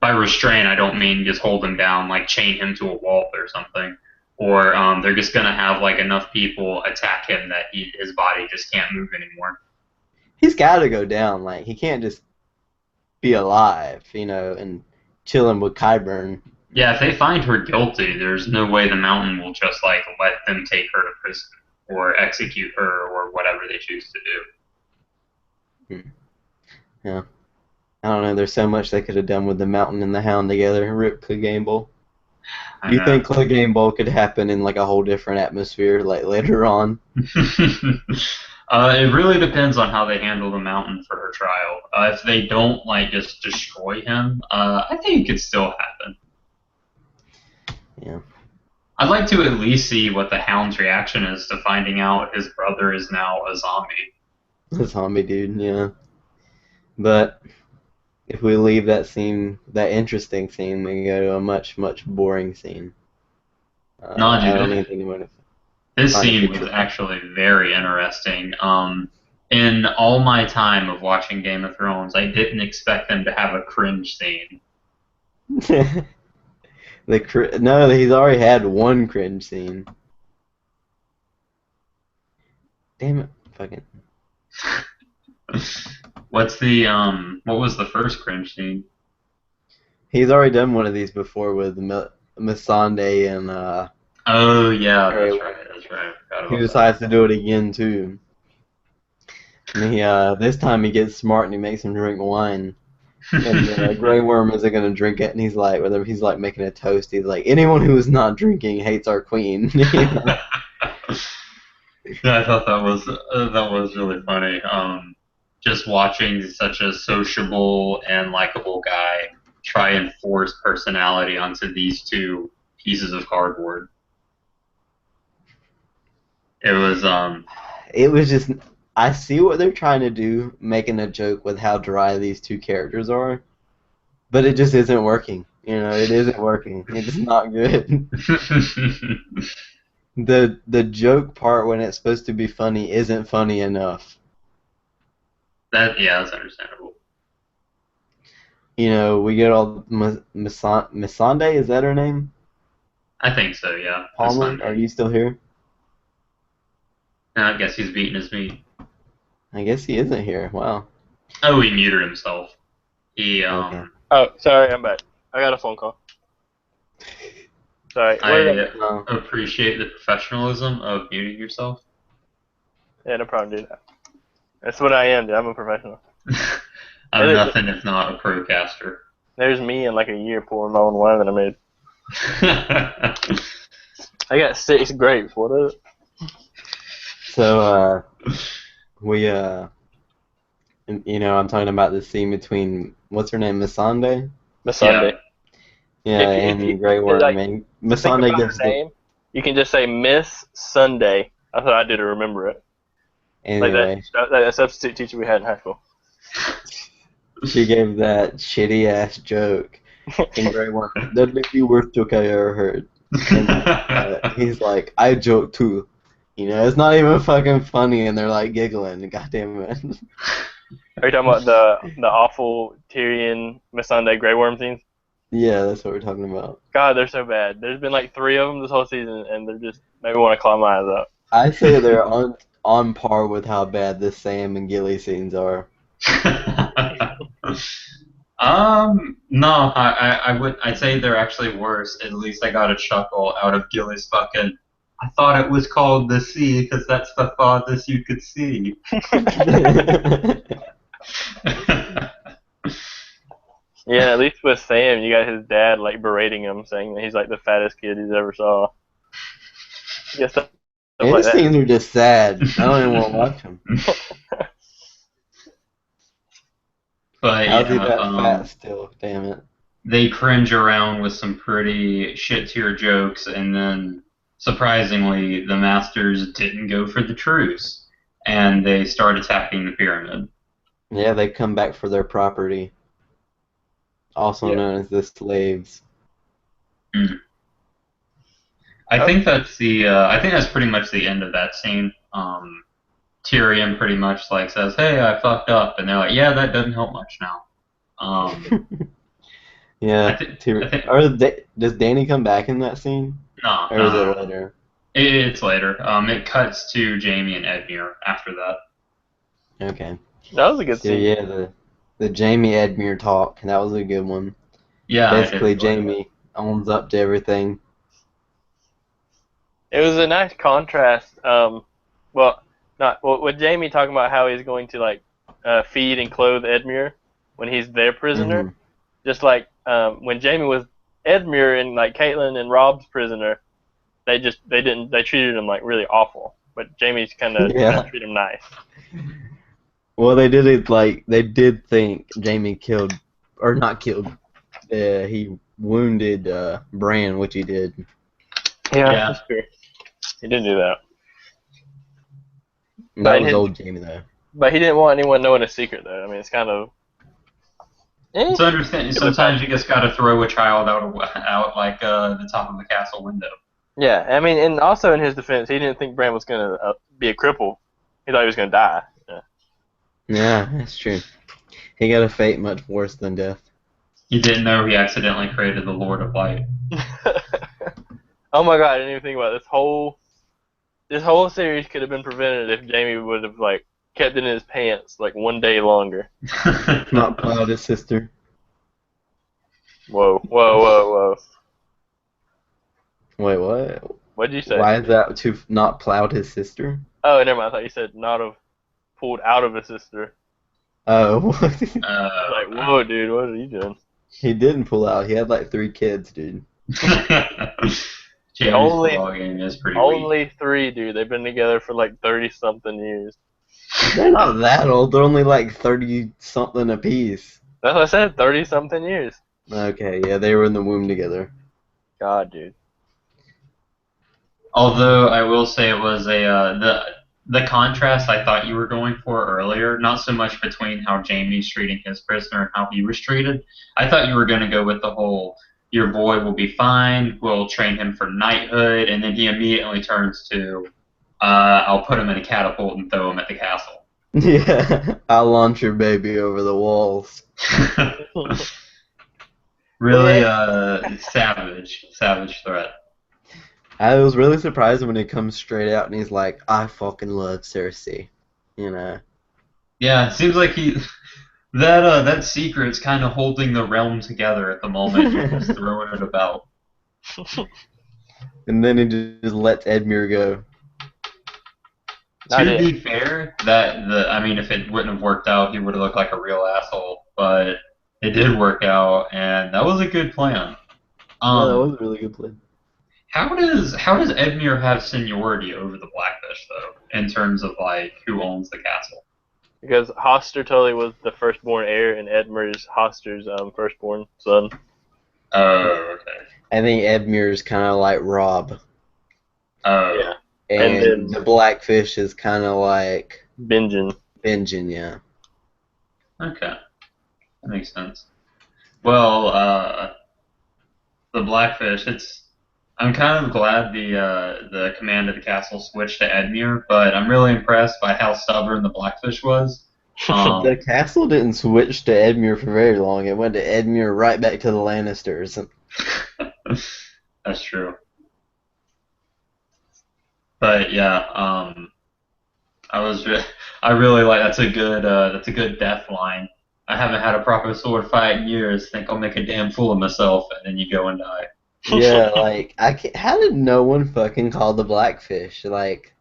by restrain I don't mean just hold him down, like chain him to a wall or something. Or they're just gonna have like enough people attack him that his body just can't move anymore. He's got to go down. Like he can't just be alive, and chilling with Qyburn. Yeah, if they find her guilty, there's no way the mountain will just like let them take her to prison or execute her or whatever they choose to do. Yeah. I don't know. There's so much they could have done with the Mountain and the Hound together. Rip Clegane. Do you think Clegane could happen in like a whole different atmosphere, like later on? It really depends on how they handle the Mountain for her trial. If they don't like just destroy him, I think it could still happen. Yeah. I'd like to at least see what the Hound's reaction is to finding out his brother is now a zombie. A zombie dude, yeah. But if we leave that interesting scene, we go to a much, much boring scene. No, dude, I don't even think about it. This scene was actually very interesting. In all my time of watching Game of Thrones, I didn't expect them to have a cringe scene. No, he's already had one cringe scene. Damn it, fucking. What was the first cringe scene? He's already done one of these before with Missandei and Oh yeah, that's right. He decides to do it again too. And this time he gets smart and he makes him drink wine. And Grey Worm isn't gonna drink it, and he's like, whether he's like making a toast, he's like, anyone who is not drinking hates our queen. Yeah, I thought that was really funny. Just watching such a sociable and likable guy try and force personality onto these 2 pieces of cardboard. It was just, I see what they're trying to do, making a joke with how dry these 2 characters are, but it just isn't working. It isn't working. It's not good. The joke part when it's supposed to be funny isn't funny enough. That's understandable. We get all Missandei, is that her name? I think so, yeah. Palmer, are you still here? I guess he's beating his meat. I guess he isn't here. Wow. Oh, he muted himself. Okay. Oh, sorry, I'm back. I got a phone call. Sorry. I appreciate the professionalism of muting yourself. Yeah, no problem, dude. That's what I am, dude. I'm a professional. I'm nothing if not a procaster. There's me in like a year pouring my own wine that I made. I got 6 grapes. What up? So we I'm talking about the scene between what's her name, Missandei? Miss Yeah. Sunday. Yeah, If and you Grey Worm, like and to think Missandei about her gives the name, you can just say Miss Sunday. That's what I do to remember it. Like anyway. that substitute teacher we had in high school. She gave that shitty ass joke, and Grey Worm, that may be the worst joke I ever heard. And he's like, I joke too. It's not even fucking funny, and they're like giggling. God damn it. Are you talking about the awful Tyrion Miss Sunday Grey Worm scenes? Yeah, that's what we're talking about. God, they're so bad. There's been like 3 of them this whole season, and they're just make me want to claw my eyes out. I say they're on par with how bad the Sam and Gilly scenes are. No, I'd say they're actually worse. At least I got a chuckle out of Gilly's fucking. I thought it was called the sea because that's the farthest you could see. Yeah, at least with Sam, you got his dad like berating him, saying that he's like the fattest kid he's ever saw. You get stuff And like his that. scenes are just sad. I don't even want to watch them. But How's he yeah, that fat still? Damn it. they cringe around with some pretty shit tier jokes, and then surprisingly, the masters didn't go for the truce, and they start attacking the pyramid. Yeah, they come back for their property, also Yeah. known as the slaves. Mm. I think that's I think that's pretty much the end of that scene. Tyrion pretty much like says, "Hey, I fucked up," and they're like, "Yeah, that doesn't help much now." Um, I Yeah. think I Tyr- think or does Danny come back in that scene? no, Or no, is no, it no. later? It's later. It cuts to Jamie and Edmure after that. Okay. That was a good So scene. yeah, the Jamie Edmure talk, that was a good one. Yeah, I did Basically, enjoy that. Jamie owns up to everything. It was a nice contrast. Well, not well, with Jamie talking about how he's going to like feed and clothe Edmure when he's their prisoner. Hmm. Just like when Jamie was Edmure and like Caitlyn and Rob's prisoner, they treated him like really awful. But Jamie's kind of Yeah. treat him nice. Well, they did it like they did think Jamie killed, or not killed. He wounded Bran, which he did. Yeah. That's true. He didn't do that. And But that in was his, old Jamie though. but he didn't want anyone knowing his secret though. I mean, it's kind of. Eh, It's understand. Sometimes you just gotta throw a child out like the top of the castle window. Yeah, I mean, and also in his defense, he didn't think Bran was gonna be a cripple. He thought he was gonna die. Yeah. Yeah, that's true. He got a fate much worse than death. He didn't know he accidentally created the Lord of Light. Oh my god, I didn't even think about it. This whole series could have been prevented if Jamie would have like kept it in his pants like one day longer. Not plowed his sister. Whoa, whoa, whoa, whoa. Wait, what? What'd you say? Why is that to not plowed his sister? Oh, never mind. I thought you said not have pulled out of his sister. Oh, Like, whoa, dude, what are you doing? he didn't pull out. He had like 3 kids, dude. Jamie's Only- football game is pretty weak. Only 3, dude. They've been together for like 30-something years. They're not that old. They're only like 30 something apiece. That's what I said, 30-something years. Okay, yeah, they were in the womb together. God, dude. Although I will say it was the contrast I thought you were going for earlier, not so much between how Jamie's treating his prisoner and how he was treated. I thought you were going to go with the whole, your boy will be fine, we'll train him for knighthood, and then he immediately turns to, I'll put him in a catapult and throw him at the castle. Yeah, I'll launch your baby over the walls. Really savage threat. I was really surprised when he comes straight out and he's like, I fucking love Cersei. Yeah, it seems like that secret's kind of holding the realm together at the moment. He's just throwing it about. And then he just lets Edmure go. Not To it. be fair, if it wouldn't have worked out, he would have looked like a real asshole. But it did work out, and that was a good plan. Yeah, that Um, was a really good play. how does Edmure have seniority over the Blackfish though, in terms of like who owns the castle? Because Hoster Tully was the firstborn heir, and Edmure is Hoster's firstborn son. Oh, okay. I think Edmure's kind of like Rob, Yeah. Oh, And and then the Blackfish is kind of like Benjen. Benjen, yeah. okay. That makes sense. Well, the Blackfish. I'm kind of glad the command of the castle switched to Edmure, but I'm really impressed by how stubborn the Blackfish was. The castle didn't switch to Edmure for very long. It went to Edmure right back to the Lannisters. That's true. But yeah, I was re- I really like that's a good death line. I haven't had a proper sword fight in years. Think I'll make a damn fool of myself, and then you go and die. Yeah, like I can't, how did no one fucking call the Blackfish? Like,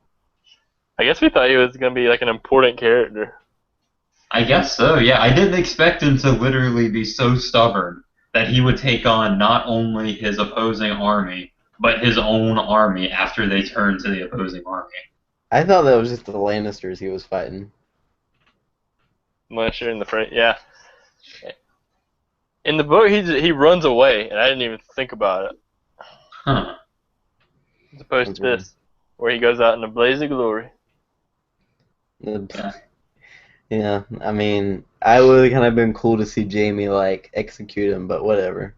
I guess we thought he was gonna be like an important character. I guess so. Yeah, I didn't expect him to literally be so stubborn that he would take on not only his opposing army, but his own army after they turned to the opposing army. I thought that was just the Lannisters he was fighting. Unless you're in the fray. Yeah. In the book, he runs away, and I didn't even think about it. Huh. As opposed That's to this, where he goes out in a blaze of glory. Yeah. Yeah, I mean, I would have kind of been cool to see Jamie like execute him, but whatever.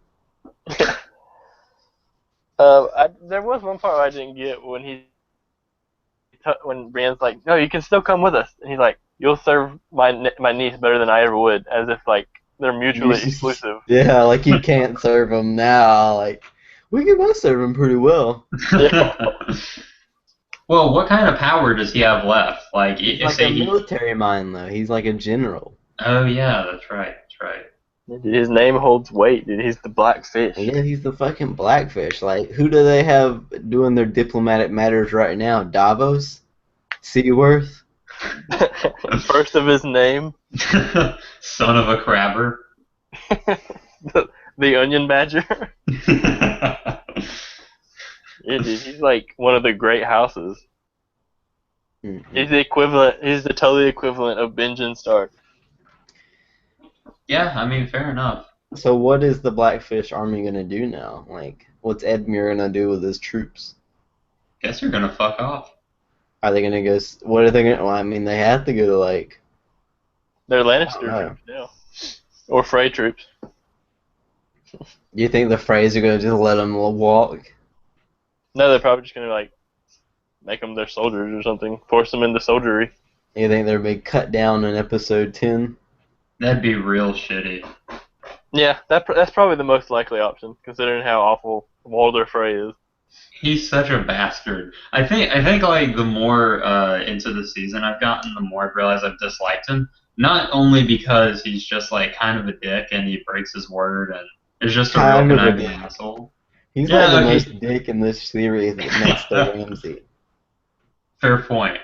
There was one part I didn't get when Brienne's like, "No, you can still come with us," and he's like, "You'll serve my niece better than I ever would," as if like they're mutually exclusive. Yeah, like you can't serve him now. Like we can both serve him pretty well. Well, what kind of power does he have left? Like, He's if like a say he. military mind though. He's like a general. Oh yeah, that's right. That's right. His name holds weight, dude. He's the Blackfish. Yeah, he's the fucking Blackfish. Like, who do they have doing their diplomatic matters right now? Davos? Seaworth? First of his name, Son of a crabber. the Onion Badger. Yeah, dude, he's like one of the great houses. Mm-hmm. He's the equivalent. He's the totally equivalent of Benjen Stark. Yeah, I mean, fair enough. So what is the Blackfish army gonna do now? Like, what's Edmure gonna do with his troops? Guess you're gonna fuck off. Are they gonna go? What are they gonna? Well, I mean, they have to go to like. They're Lannister Oh. troops now, or Frey troops. Do you think the Freys are gonna just let them walk? No, they're probably just gonna like make them their soldiers or something, force them into soldiery. You think they're being cut down in episode 10? That'd be real shitty. Yeah, that's probably the most likely option, considering how awful Walder Frey is. He's such a bastard. I think like the more into the season I've gotten, the more I've realized I've disliked him. Not only because he's just like kind of a dick and he breaks his word and is just a real Kind of a conniving dick. asshole. He's Yeah, like the okay. most dick in this series next to Ramsay. Fair point.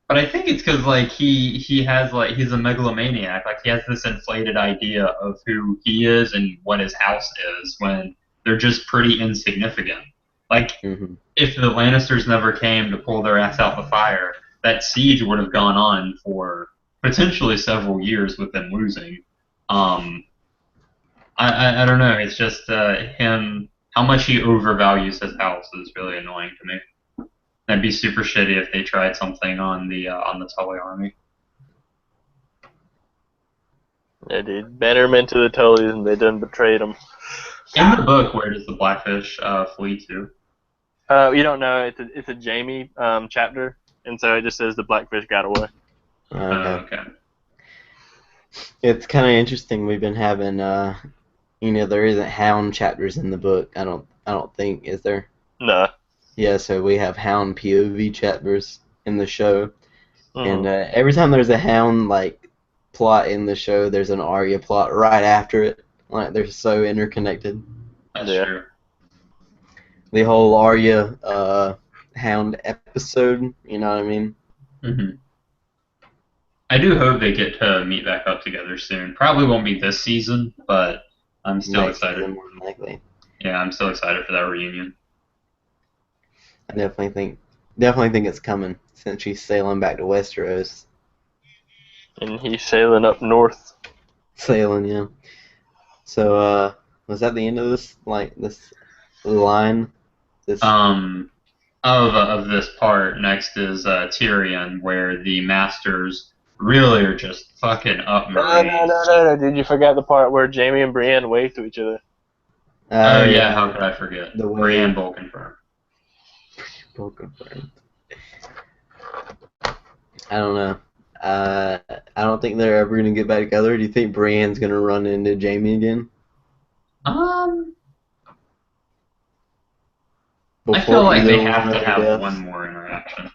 But I think it's because like he has like he's a megalomaniac. Like he has this inflated idea of who he is and what his house is when they're just pretty insignificant. Like Mm-hmm. if the Lannisters never came to pull their ass out the fire, that siege would have gone on for potentially several years with them losing. I don't know. It's just him. How much he overvalues his house is really annoying to me. That'd be super shitty if they tried something on the Tully army. Yeah, dude, banner him into the Tullys and they done betrayed him. In the book, where does the Blackfish flee to? You don't know. It's a Jamie chapter, and so it just says the Blackfish got away. Okay. Okay. It's kind of interesting. We've been having, there isn't Hound chapters in the book. I don't think, is there? Nah. Yeah, so we have Hound POV chapters in the show, Mhm. and every time there's a Hound like plot in the show, there's an Arya plot right after it. Like they're so interconnected. That's Yeah. true. The whole Arya Hound episode, you know what I mean? hmm I do hope they get to meet back up together soon. Probably won't be this season, but I'm still Next excited. season, more than likely. Yeah, I'm so excited for that reunion. I definitely think it's coming since she's sailing back to Westeros. And he's sailing up north. Sailing, yeah. So, was that the end of this line? This Of this part, next is Tyrion, where the Masters really are just fucking up Marine. No. Did you forget the part where Jamie and Brienne wave to each other? Oh yeah, yeah, how could I forget? the Brienne wave. Bolkenfirm. Confirmed. I don't know. I don't think they're ever gonna get back together. Do you think Brienne's gonna run into Jamie again Um, I feel before like either they one have of to their have one deaths? more interaction.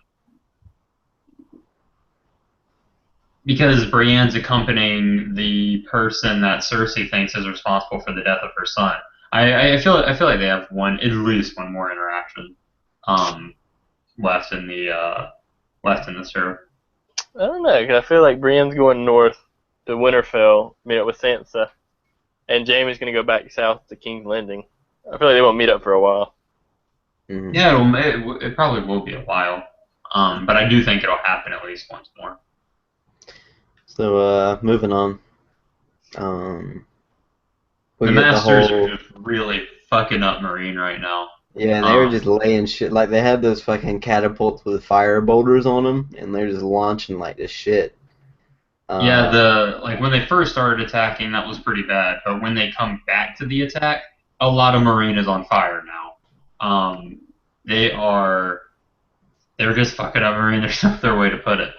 Because Brienne's accompanying the person that Cersei thinks is responsible for the death of her son. I feel like they have at least one more interaction um left in the show. I don't know, 'cause I feel like Brienne's going north to Winterfell, meet up with Sansa, and Jamie's gonna go back south to King's Landing. I feel like they won't meet up for a while. Hmm. Yeah, it probably will be a while. But I do think it'll happen at least once more. So, moving on. Um, The we get the Masters are whole just really fucking up Marine right now. yeah, and they were just Um, laying shit like they had those fucking catapults with fire boulders on them, and they're just launching like this shit. yeah, Uh, the like when they first started attacking, that was pretty bad. But when they come back to the attack, a lot of Marine is on fire now. Um, they are they're just fucking up Marine. There's no other way to put it.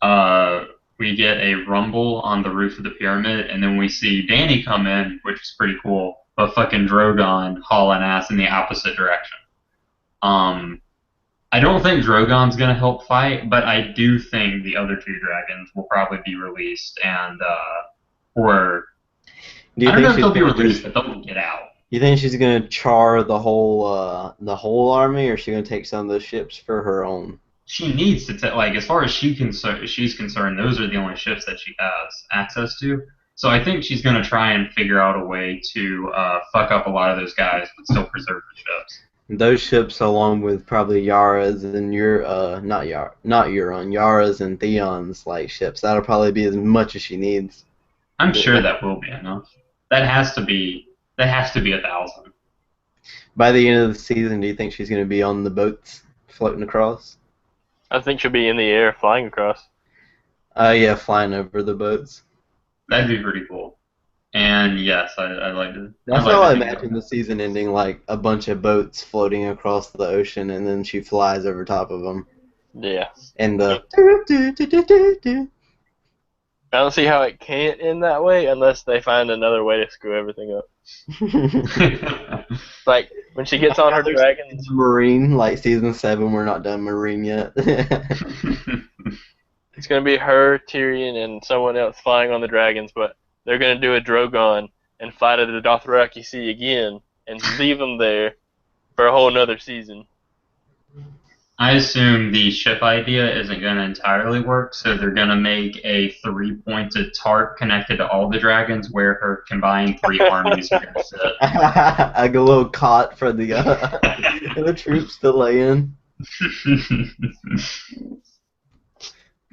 Uh, we get a rumble on the roof of the pyramid, and then we see Danny come in, which is pretty cool. But fucking Drogon hauling ass in the opposite direction. Um, I don't think Drogon's gonna help fight, but I do think the other two dragons will probably be released, and or do I you don't think know if she's they'll be gonna released, just but they'll get out. you think she's gonna char the whole army, or is she gonna take some of those ships for her own? She needs to like as far as she's concerned, those are the only ships that she has access to. So I think she's gonna try and figure out a way to fuck up a lot of those guys, but still preserve her ships. Those ships, along with probably Yara's and your not Euron, Yara's and Theon's like ships, that'll probably be as much as she needs. I'm sure that will be enough. That has to be that has to be 1,000. By the end of the season, do you think she's gonna be on the boats floating across? I think she'll be in the air flying across. Yeah, flying over the boats. That'd be pretty cool. And yes, I like to That's like how to I think about imagine the that. season ending, like a bunch of boats floating across the ocean, and then she flies over top of them. Yeah. And the I don't see how it can't end that way unless they find another way to screw everything up. Like when she gets on her dragons, Marine, like season 7, we're not done Marine yet. it's gonna be her, Tyrion, and someone else flying on the dragons, but they're gonna do a Drogon and fly to the Dothraki Sea again and leave them there for a whole nother season. I assume the ship idea isn't going to entirely work, so they're going to make a three-pointed tarp connected to all the dragons where her combined three armies are going to sit. Like a little cot for the troops to lay in.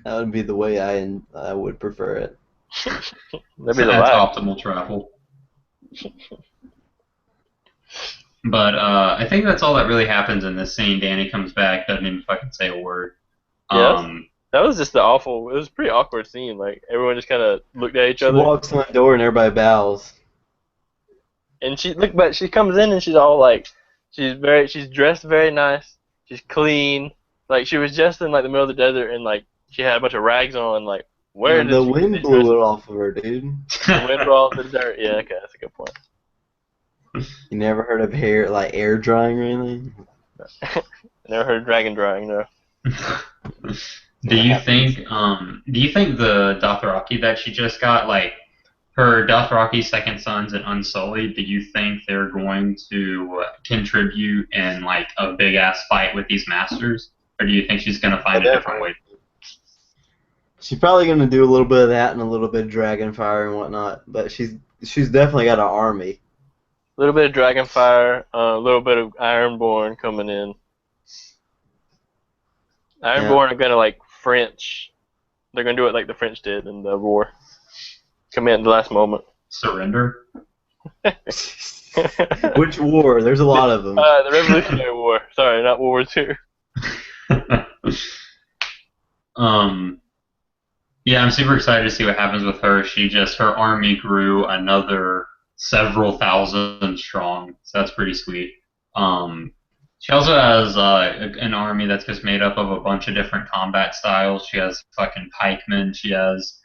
That would be the way I would prefer it. That'd So be the that's life. optimal travel. But I think that's all that really happens in this scene. Danny comes back, doesn't even fucking say a word. Yes. Um, That was just the awful. It was a pretty awkward scene. Like everyone just kind of looked at each She other, walks in the door and everybody bows. and but she comes in and she's all like, she's dressed very nice. She's clean. Like she was just in like the middle of the desert and like she had a bunch of rags on. Like where And did the she get wind these blew dresses? it off of her, dude. The wind brought the dirt. Yeah, okay, that's a good point. You never heard of air drying or anything? I never heard of dragon drying though. do you think the Dothraki that she just got, like her Dothraki second sons and Unsullied, do you think they're going to contribute in like a big ass fight with these masters? Or do you think she's gonna find a different way? She's probably gonna do a little bit of that and a little bit of dragon fire and whatnot, but she's definitely got an army. A little bit of Dragonfire, a little bit of Ironborn coming in. Ironborn are gonna like French. They're gonna do it like the French did in the war. Come in at the last moment. Surrender. Which war? There's a lot of them. The Revolutionary War. Sorry, not World War II. Yeah, I'm super excited to see what happens with her. Her army grew another several thousand strong, so that's pretty sweet. She also has an army that's just made up of a bunch of different combat styles. She has fucking pikemen. She has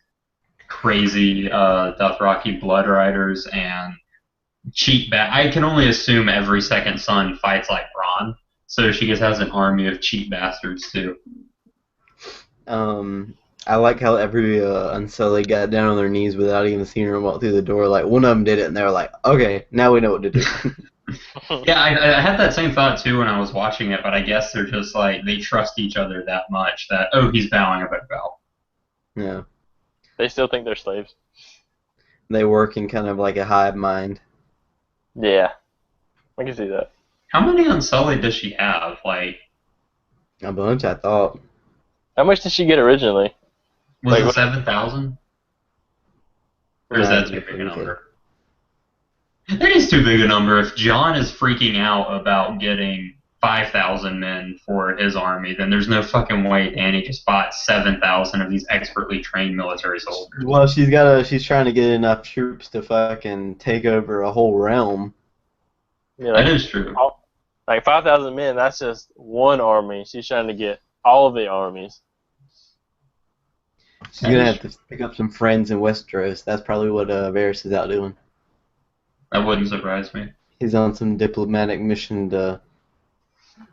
crazy Dothraki blood riders and I can only assume every second son fights like Bronn, so she just has an army of cheat bastards too. I like how every Unsullied got down on their knees without even seeing her walk through the door. Like, one of them did it, and they were like, okay, now we know what to do. Yeah, I had that same thought too when I was watching it, but I guess they're just like, they trust each other that much that, oh, he's bowing, I better bow. Yeah. They still think they're slaves. They work in kind of like a hive mind. Yeah, I can see that. How many Unsullied does she have? Like, A bunch, I thought. How much did she get originally? was Like, it 7,000? Or is that too big a number? That is too big a number. If Jon is freaking out about getting 5,000 men for his army, then there's no fucking way Dany just bought 7,000 of these expertly trained military soldiers. Well, she's trying to get enough troops to fucking take over a whole realm. Yeah, like, that is true. Like 5,000 men, that's just one army. She's trying to get all of the armies. She's gonna have to pick up some friends in Westeros. That's probably what Varys is out doing. That wouldn't surprise me. He's on some diplomatic mission to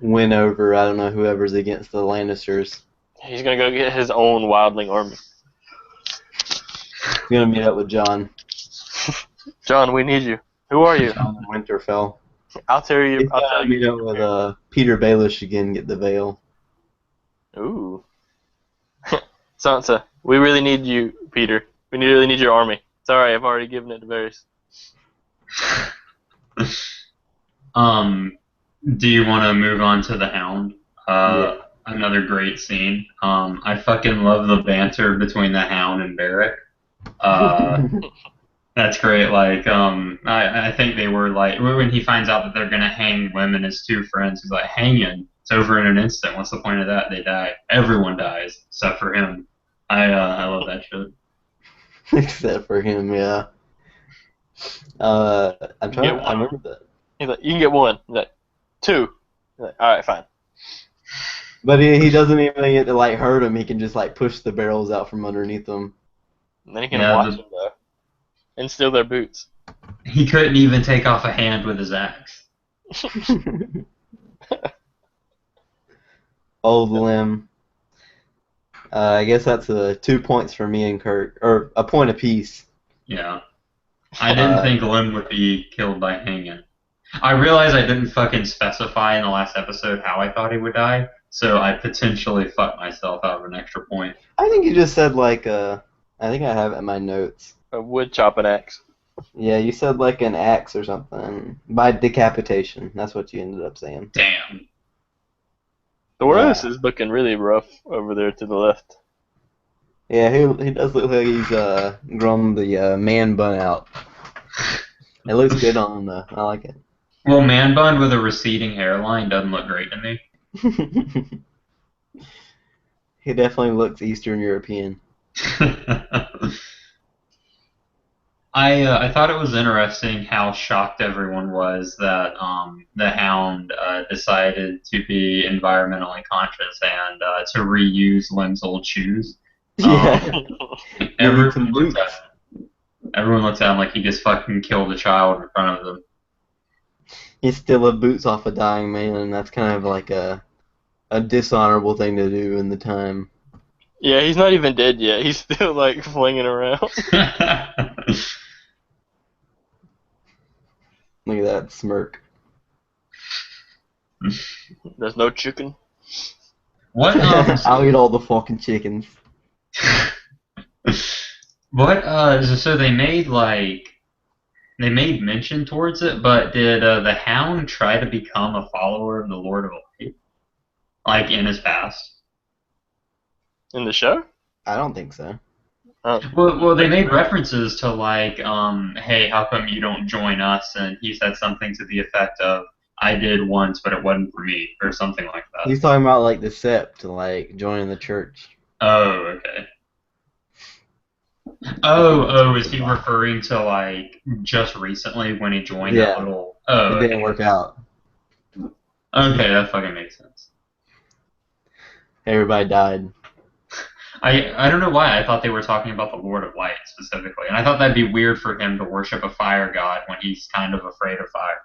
win over, I don't know, whoever's against the Lannisters. He's gonna go get his own wildling army. He's gonna meet up with Jon. Jon, we need you. Who are you? Jon Winterfell. I'll tell you. He's gonna meet up with Peter Baelish again, get the veil. Ooh. Sansa, we really need you, Peter. We really need your army. Sorry, I've already given it to Varys. Do you want to move on to the Hound? Yeah. Another great scene. I fucking love the banter between the Hound and Beric. That's great. Like, I think they were like, when he finds out that they're gonna hang Lem and his two friends, he's like, hanging. It's over in an instant. What's the point of that? They die. Everyone dies except for him. I love that shit. Except for him, yeah. I'm trying. I remember that. He's like, you can get one. He's like, two. He's like, all right, fine. But he doesn't even get to like hurt him. He can just like push the barrels out from underneath them. And then he can watch them though, and steal their boots. He couldn't even take off a hand with his axe. Old Lem. I guess that's 2 points for me and Kurt, or a point apiece. Yeah. I didn't think Lem would be killed by hanging. I realized I didn't fucking specify in the last episode how I thought he would die, so I potentially fucked myself out of an extra point. I think you just said like I think I have it in my notes. A wood chopping axe. Yeah, you said like an axe or something. By decapitation. That's what you ended up saying. Damn. Thoros is looking really rough over there to the left. Yeah, he does look like he's grown the man bun out. It looks good on him though. I like it. Well, man bun with a receding hairline doesn't look great to me. He definitely looks Eastern European. I thought it was interesting how shocked everyone was that the Hound decided to be environmentally conscious and to reuse Lem's old shoes. Yeah. Everyone looks at him like he just fucking killed a child in front of them. He still boots off a dying man, and that's kind of like a dishonorable thing to do in the time. Yeah, he's not even dead yet. He's still like flinging around. Look at that smirk. There's no chicken. What? I'll eat all the fucking chickens. What? So they made like they made mention towards it, but did the Hound try to become a follower of the Lord of Light, like in his past? In the show? I don't think so. Well, they made references to like, hey, how come you don't join us? And he said something to the effect of, "I did once, but it wasn't for me," or something like that. He's talking about like the sept, like joining the church. Oh, okay. Oh, is he referring to like just recently when he joined that Yeah. little? Oh, It didn't work out. okay, that fucking makes sense. Everybody died. I don't know why I thought they were talking about the Lord of Light specifically, and I thought that'd be weird for him to worship a fire god when he's kind of afraid of fire.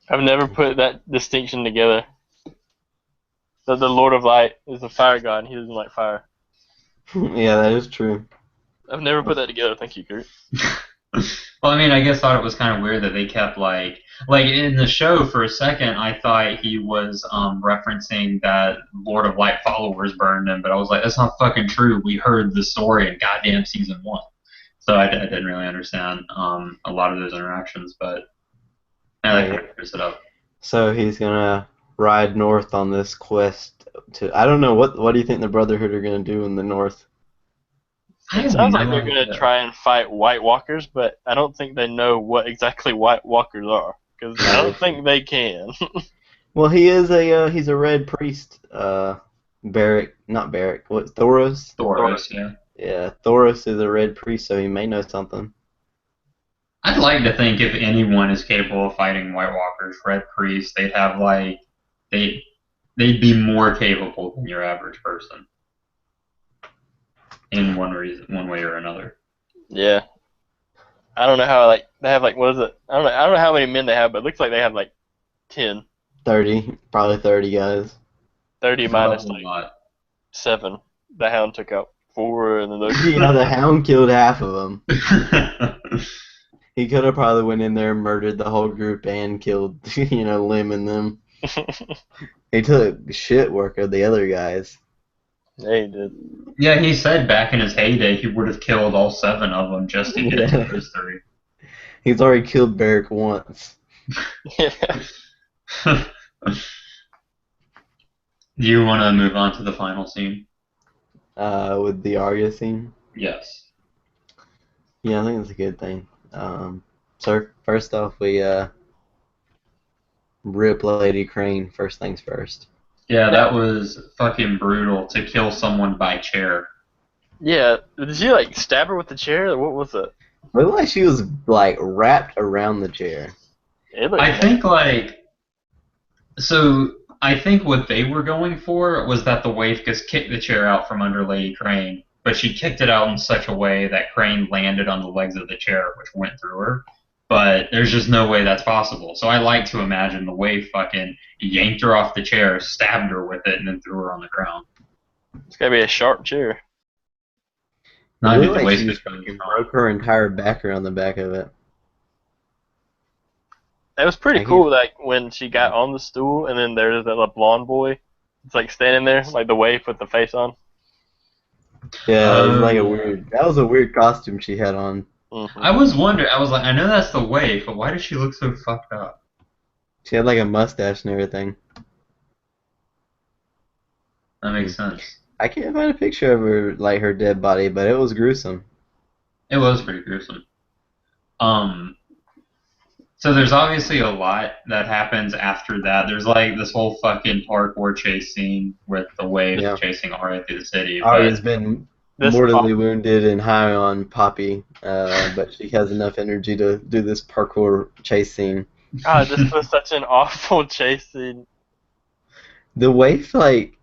I've never put that distinction together. That the Lord of Light is a fire god and he doesn't like fire. Yeah, that is true. I've never put that together. Thank you, Kurt. Well, I mean, I guess thought it was kind of weird that they kept like in the show for a second. I thought he was referencing that Lord of Light followers burned him, but I was like, that's not fucking true. We heard the story in goddamn season 1, so I didn't really understand a lot of those interactions. But now that kind of clears it up. So he's gonna ride north on this quest to. I don't know what do you think the Brotherhood are gonna do in the north? It sounds like they're going to try and fight White Walkers, but I don't think they know what exactly White Walkers are, because I don't think they can. Well, he's a red priest. Barrack, not Barrack. What, Thoros? Thoros, yeah. Yeah, Thoros is a red priest, so he may know something. I'd like to think if anyone is capable of fighting White Walkers, Red Priests, they'd have like they'd be more capable than your average person. In one way or another. Yeah. I don't know how they have what is it? I don't know how many men they have, but it looks like they have 10. 30, probably 30 guys. 30 minus a lot. 7. The Hound took out 4, and then those. Yeah, the Hound killed half of them. He could have probably went in there and murdered the whole group and killed, Lim and them. He took shit work of the other guys. Yeah, he did. Yeah, he said back in his heyday he would have killed all 7 of them just to get to those 3. He's already killed Barrack once. Yeah. Do you want to move on to the final scene? With the Arya scene? Yes. Yeah, I think it's a good thing. So first off, we rip Lady Crane. First things first. Yeah, that was fucking brutal to kill someone by chair. Yeah, did she stab her with the chair? Or what was it? It looked like she was wrapped around the chair. I think so. I think what they were going for was that the waif just kicked the chair out from under Lady Crane, but she kicked it out in such a way that Crane landed on the legs of the chair, which went through her. But there's just no way that's possible. So I like to imagine the waif fucking yanked her off the chair, stabbed her with it, and then threw her on the ground. It's gotta be a sharp chair. Not even the waif broke her entire back around the back of it. It was pretty cool, when she got on the stool, and then there's that blonde boy. It's standing there, the waif with the face on. Yeah, it was that was a weird costume she had on. Mm-hmm. I was wondering, I know that's the waif, but why does she look so fucked up? She had a mustache and everything. That makes sense. I can't find a picture of her, her dead body, but it was gruesome. It was pretty gruesome. So there's obviously a lot that happens after that. There's this whole fucking parkour chase scene with the waif chasing Arya through the city. Arya's been mortally wounded and high on Poppy, but she has enough energy to do this parkour chase scene. God, this was such an awful chase scene. The waif,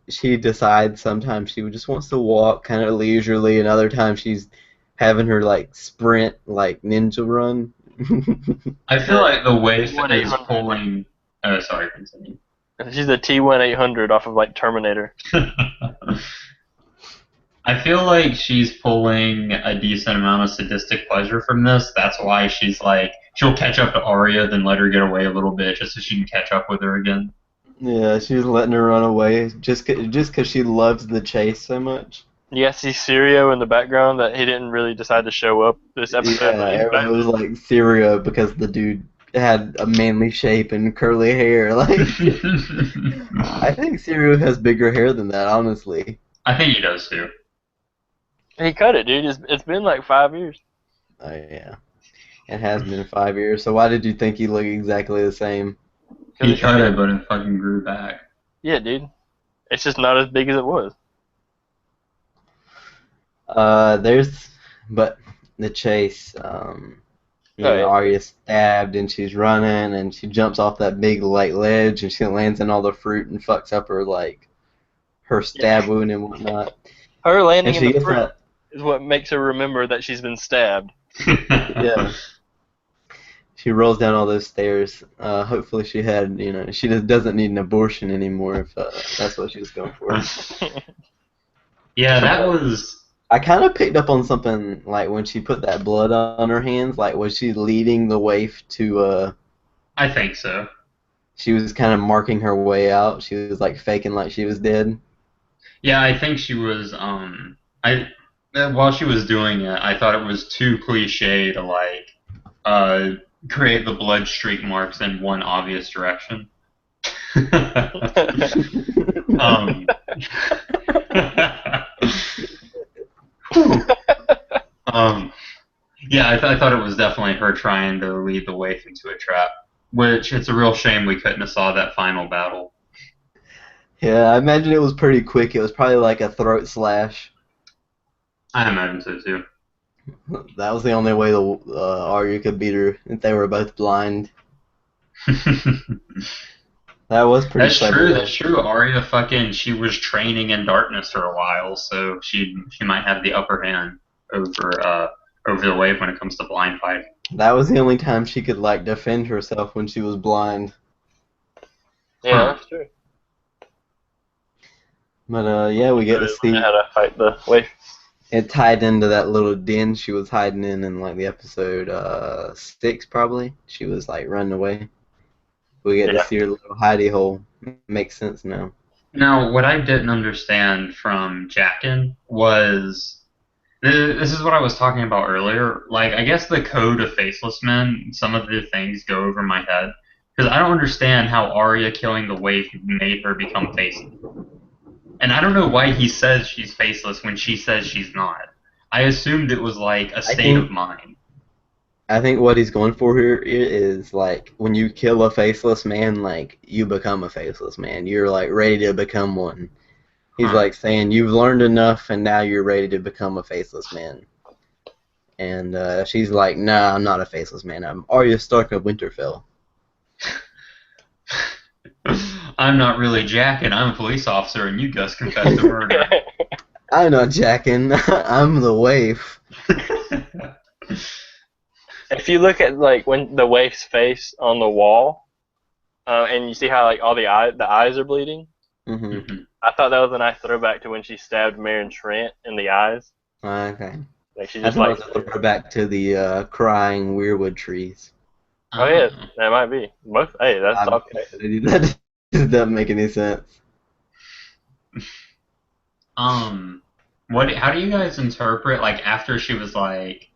she decides sometimes she just wants to walk kind of leisurely, and other times she's having her sprint, ninja run. I feel like the waif is pulling. Oh, sorry, continue. She's a T-1800 off of Terminator. I feel like she's pulling a decent amount of sadistic pleasure from this. That's why she's she'll catch up to Arya, then let her get away a little bit just so she can catch up with her again. Yeah, she's letting her run away just 'cause she loves the chase so much. You guys see Sirio in the background that he didn't really decide to show up this episode, Yeah, but he's back. everybody was like Syria because the dude had a manly shape and curly hair. Like, I think Syrio has bigger hair than that, honestly. I think he does too. He cut it, dude. It's been like 5 years. Oh yeah, it has been 5 years. So why did you think he looked exactly the same? He cut it, but it fucking grew back. Yeah, dude. It's just not as big as it was. But the chase. Oh, yeah. Arya's stabbed and she's running and she jumps off that big like ledge and she lands in all the fruit and fucks up her stab wound and whatnot. Her landing And in she the gets fruit that. is what makes her remember that she's been stabbed. Yeah. She rolls down all those stairs. Hopefully she had, she just doesn't need an abortion anymore if that's what she was going for. Yeah, that was. I kind of picked up on something like when she put that blood on her hands. Like, was she leading the waif to? I think so. She was kind of marking her way out. She was like faking like she was dead. Yeah, I think she was. While she was doing it, I thought it was too cliche to like create the blood streak marks in one obvious direction. um, yeah, I thought it was definitely her trying to lead the waif into a trap. Which it's a real shame we couldn't have saw that final battle. Yeah, I imagine it was pretty quick. It was probably like a throat slash. I imagine so too. That was the only way the Arya could beat her if they were both blind. That was pretty That's clever. true. That's true. Arya she was training in darkness for a while, so she might have the upper hand over the wave when it comes to blind fight. That was the only time she could like defend herself when she was blind. Yeah, that's true. But yeah, we get to see how to fight the waif. it tied into that little den she was hiding in like the episode 6 probably. She was like running away. We get to see her little hidey hole. Makes sense now. Now, what I didn't understand from Jaqen was this is what I was talking about earlier. Like, I guess the code of faceless men, some of the things go over my head because I don't understand how Arya killing the waif made her become faceless. And I don't know why he says she's faceless when she says she's not. I assumed it was like a state of mind. I think what he's going for here is like when you kill a faceless man, like you become a faceless man. You're like ready to become one. He's like saying you've learned enough and now you're ready to become a faceless man. And she's like, nah, I'm not a faceless man. I'm Arya Stark of Winterfell. I'm not really Jaqen. I'm a police officer, and you just confessed to murder. I'm not Jaqen. I'm the waif. If you look at like when the waif's face on the wall, and you see how like all the eyes are bleeding, Mm-hmm. I thought that was a nice throwback to when she stabbed Meryn Trant in the eyes. Okay. Like she I just thought like it was a throwback to the crying weirwood trees. Oh yeah, that might be. Both. Hey, that's okay. That just doesn't make any sense. How do you guys interpret like after she was like,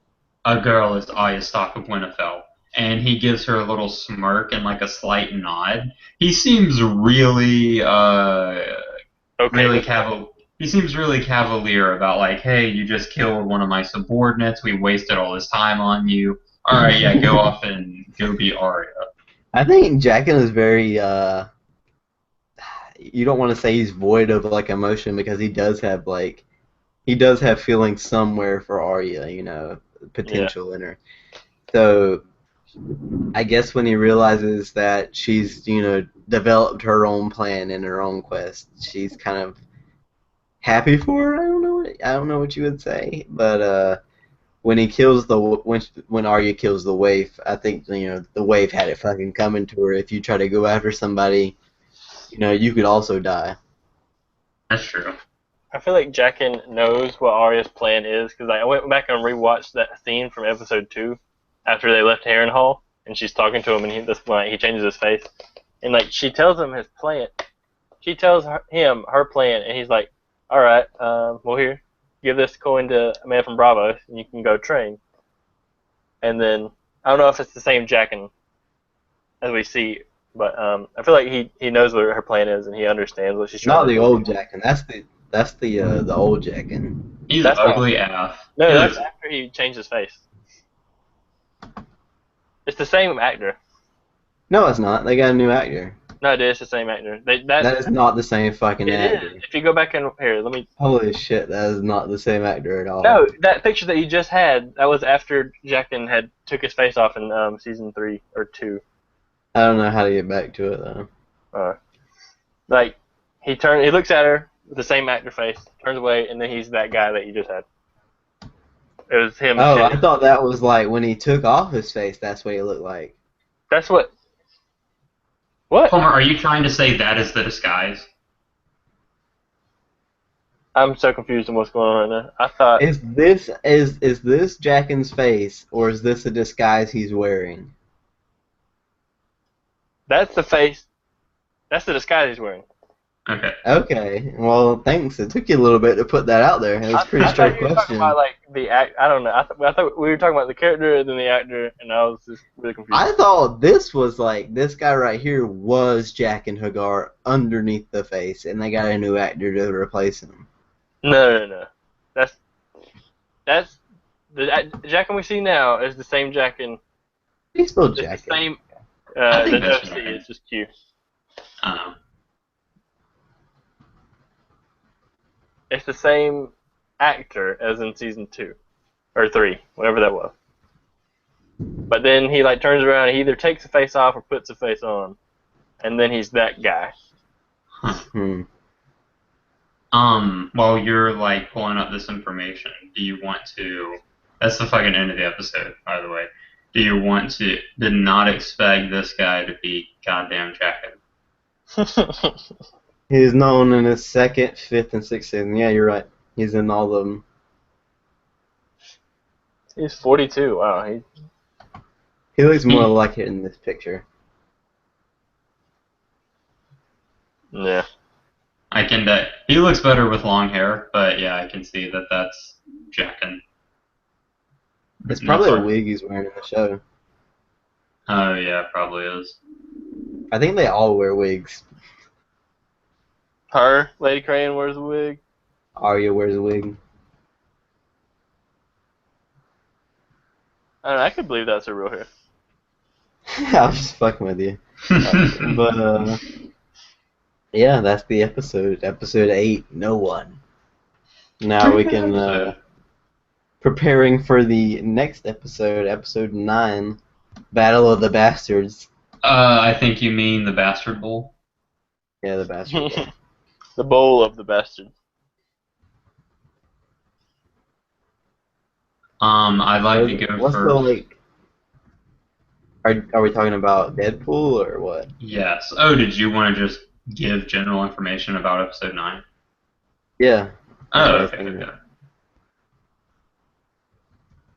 a girl is Arya Stark of Winterfell, and he gives her a little smirk and like a slight nod? He seems really he seems really cavalier about like, hey, you just killed one of my subordinates. We wasted all this time on you. All right, yeah, go off and go be Arya. I think Jaqen is very. You don't want to say he's void of like emotion because he does have feelings somewhere for Arya, potential in her. So I guess when he realizes that she's, developed her own plan and her own quest, she's kind of happy for her. I don't know what you would say, but when he kills when Arya kills the waif, I think the waif had it fucking coming to her. If you try to go after somebody, you could also die. That's true. I feel like Jaqen knows what Arya's plan is because I went back and rewatched that scene from episode 2 after they left Harrenhal, and she's talking to him, and he changes his face, and like she tells him his plan. She tells him her plan, and he's like, "All right, well here, give this coin to a man from Bravo, and you can go train. And then I don't know if it's the same Jaqen as we see, but I feel like he knows what her plan is and he understands what she's trying Not to the do. old Jaqen. That's the old Jaqen. He's That's not- ugly AF. No, He that's looks- after he changed his face. It's the same actor. No, it's not. They got a new actor. No, it is the same actor. That is not the same fucking It actor. is. If you go back in here, let me. Holy shit, that is not the same actor at all. No, that picture that you just had, that was after Jaqen had took his face off in season 3 or 2. I don't know how to get back to it though. Like he looks at her with the same actor face, turns away, and then he's that guy that you just had. It was him. Oh, I thought that was like when he took off his face. That's what he looked like. That's what. What? Homer, are you trying to say that is the disguise? I'm so confused on what's going on right now. I thought Is this Jaqen's face, or is this a disguise he's wearing? that's the face. That's the disguise he's wearing. Okay. Okay, well, thanks. It took you a little bit to put that out there. It was a pretty I straight thought you were talking question. about like the act. I don't know. I thought we were talking about the character and then the actor, and I was just really confused. I thought this was like this guy right here was Jaqen Hagar underneath the face, and they got a new actor to replace him. No. That's the Jaqen we see now is the same Jaqen. He's still It's Jaqen. the same. I think The that's OC right. is just Q. It's the same actor as in season 2 or 3, whatever that was. But then he like turns around and he either takes the face off or puts the face on, and then he's that guy. Hmm. While you're like pulling up this information, do you want to? That's the fucking end of the episode, by the way. Do you want to? Did not expect this guy to be goddamn Jaqen. He's known in his 2nd, 5th, and 6th season. Yeah, you're right. He's in all of them. He's 42. Wow, He looks more like it in this picture. yeah. I can. He looks better with long hair, but yeah, I can see that that's Jaqen. It's probably a That's wig he's wearing in the show. Oh yeah, probably is. I think they all wear wigs. Her, Lady Crane, wears a wig. Arya wears a wig. I don't know, I could believe that's her real hair. I was just fucking with you. But, yeah, that's the episode. Episode 8, No One. Now we can, preparing for the next episode, episode 9, Battle of the Bastards. I think you mean the Bastard Bowl. Yeah, the Bastards. The bowl of the bastard. I'd like to go What's first. the, like... Are we talking about Deadpool, or what? Yes. Oh, did you want to just give general information about episode 9? Yeah. Oh, That's okay. what I was Okay.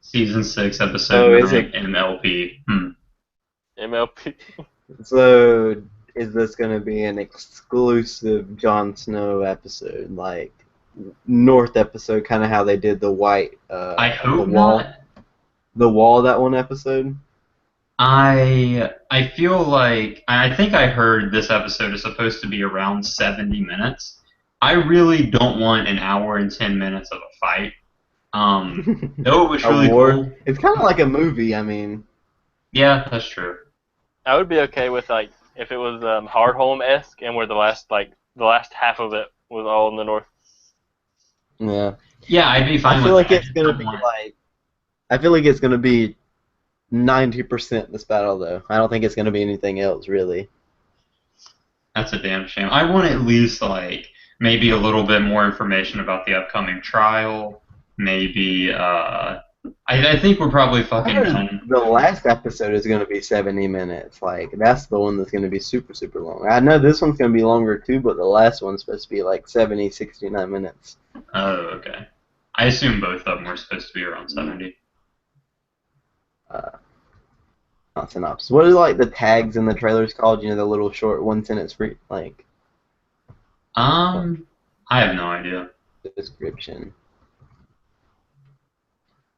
Season 6, Oh, episode is 9, it- MLP. MLP. So, is this going to be an exclusive Jon Snow episode, like North episode, kind of how they did the White, I the hope wall, not. the wall, that one episode? I feel like I think I heard this episode is supposed to be around 70 minutes. I really don't want an hour and 10 minutes of a fight. Though it was A really war? cool. It's kind of like a movie, I mean. Yeah, that's true. I would be okay with like if it was Hardhome-esque and where the last half of it was all in the north. Yeah. Yeah, I'd be fine I feel with like that. it's going to be like, I feel like it's going to be 90% this battle, though. I don't think it's going to be anything else, really. That's a damn shame. I want at least like maybe a little bit more information about the upcoming trial. Maybe I think we're probably fucking done. The last episode is going to be 70 minutes. Like, that's the one that's going to be super, super long. I know this one's going to be longer, too, but the last one's supposed to be like 70, 69 minutes. Oh, okay. I assume both of them were supposed to be around 70. Not synopsis. What are, like, the tags in the trailers called? You know, the little short one-sentence free, like, I have no idea. description.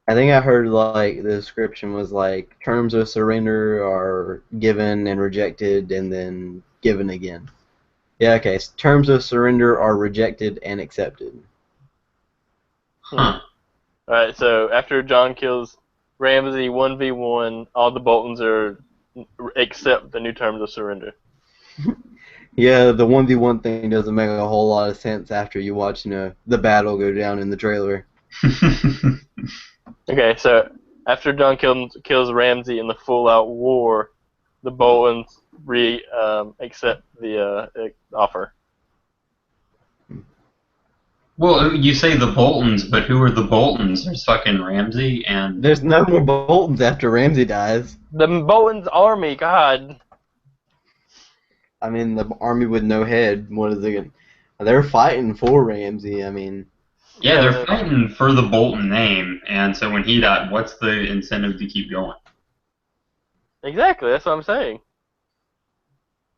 I think I heard like the description was like terms of surrender are given and rejected and then given again. Yeah, okay. Terms of surrender are rejected and accepted. Huh. Alright, so after John kills Ramsay 1v1, all the Boltons accept the new terms of surrender. Yeah, the 1v1 thing doesn't make a whole lot of sense after you watch, the battle go down in the trailer. Okay, so after John kills Ramsay in the full-out war, the Boltons accept the offer. Well, you say the Boltons, but who are the Boltons? There's fucking Ramsay and... There's no more Boltons after Ramsay dies. The Boltons' army, God. I mean, the army with no head, what is it? They're fighting for Ramsay, I mean... Yeah, they're fighting for the Bolton name, and so when he died, what's the incentive to keep going? Exactly, that's what I'm saying.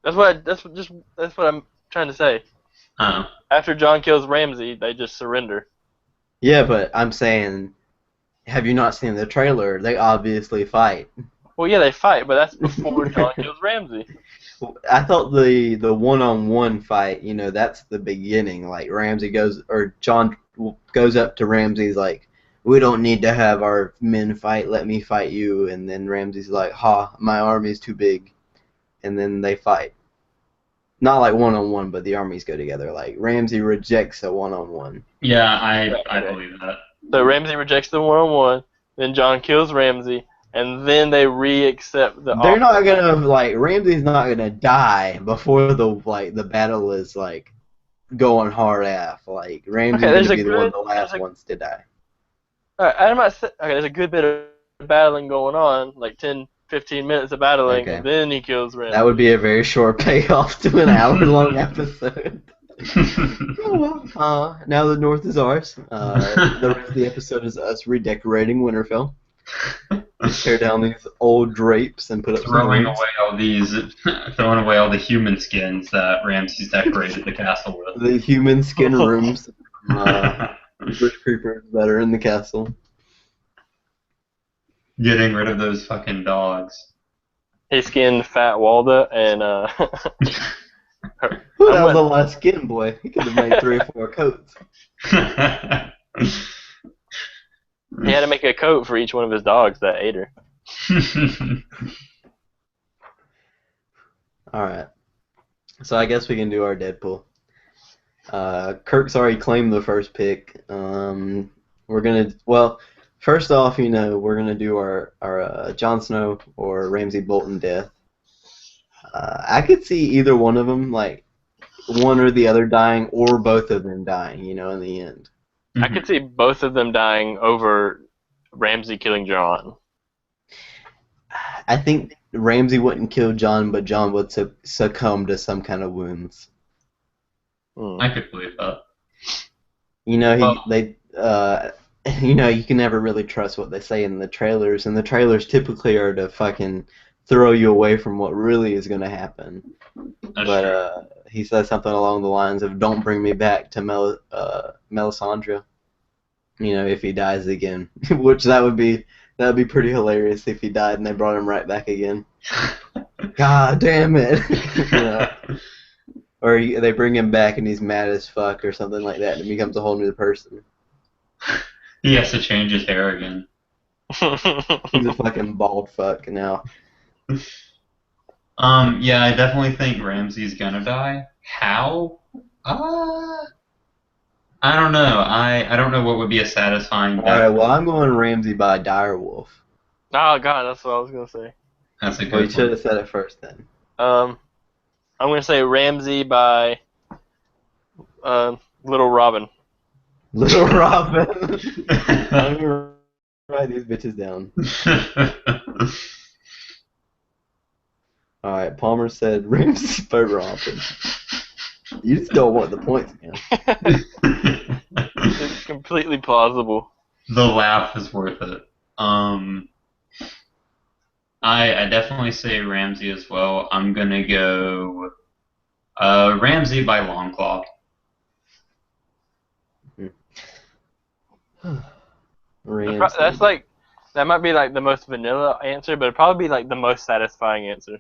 That's what I'm trying to say. After John kills Ramsay, they just surrender. Yeah, but I'm saying, have you not seen the trailer? They obviously fight. Well, yeah, they fight, but that's before John kills Ramsay. I thought the one-on-one fight, that's the beginning. Like John goes up to Ramsay's like, we don't need to have our men fight. Let me fight you. And then Ramsay's like, ha, my army's too big. And then they fight. Not like one-on-one, but the armies go together. Like Ramsay rejects a one-on-one. Yeah, I believe that. So Ramsay rejects the one-on-one. Then John kills Ramsay. And then they re-accept the offer. They're not gonna Ramsay's not gonna die before the battle is going hard af. Like Ramsay's gonna be one of the last ones to die. Alright, there's a good bit of battling going on, like 10, 15 minutes of battling, and then he kills Ramsay. That would be a very short payoff to an hour-long episode. Oh well. Now the North is ours. The rest of the episode is us redecorating Winterfell. Tear down these old drapes and put up throwing away all the human skins that Ramsay's decorated the castle with. The human skin rooms, bush creepers that are in the castle. Getting rid of those fucking dogs. He skinned Fat Walda and that was a lot of skin, boy. He could have made 3 or 4 coats. He had to make a coat for each one of his dogs that ate her. Alright. So I guess we can do our Deadpool. Kirk's already claimed the first pick. First off, we're gonna do our Jon Snow or Ramsay Bolton death. I could see either one of them, like one or the other dying, or both of them dying. In the end. I could see both of them dying over Ramsay killing Jon. I think Ramsay wouldn't kill Jon, but Jon would succumb to some kind of wounds. I could believe that. You can never really trust what they say in the trailers, and the trailers typically are to fucking throw you away from what really is going to happen. He says something along the lines of, "Don't bring me back to Melisandre." If he dies again, which that would be pretty hilarious if he died and they brought him right back again. God damn it! Or they bring him back and he's mad as fuck or something like that, and he becomes a whole new person. He has to change his hair again. He's a fucking bald fuck now. Yeah, I definitely think Ramsay's gonna die. How? I don't know. I don't know what would be a satisfying death. Alright, well, I'm going Ramsay by direwolf. Oh god, that's what I was gonna say. That's a good Well, you one. should have said it first then. I'm gonna say Ramsay by Little Robin. Little Robin. I'm gonna write these bitches down. Alright, Palmer said Ramsay by Robin. You just don't want the points, man. It's completely plausible. The laugh is worth it. I definitely say Ramsay as well. I'm gonna go Ramsay by Longclaw. That's like that might be like the most vanilla answer, but it'd probably be like the most satisfying answer.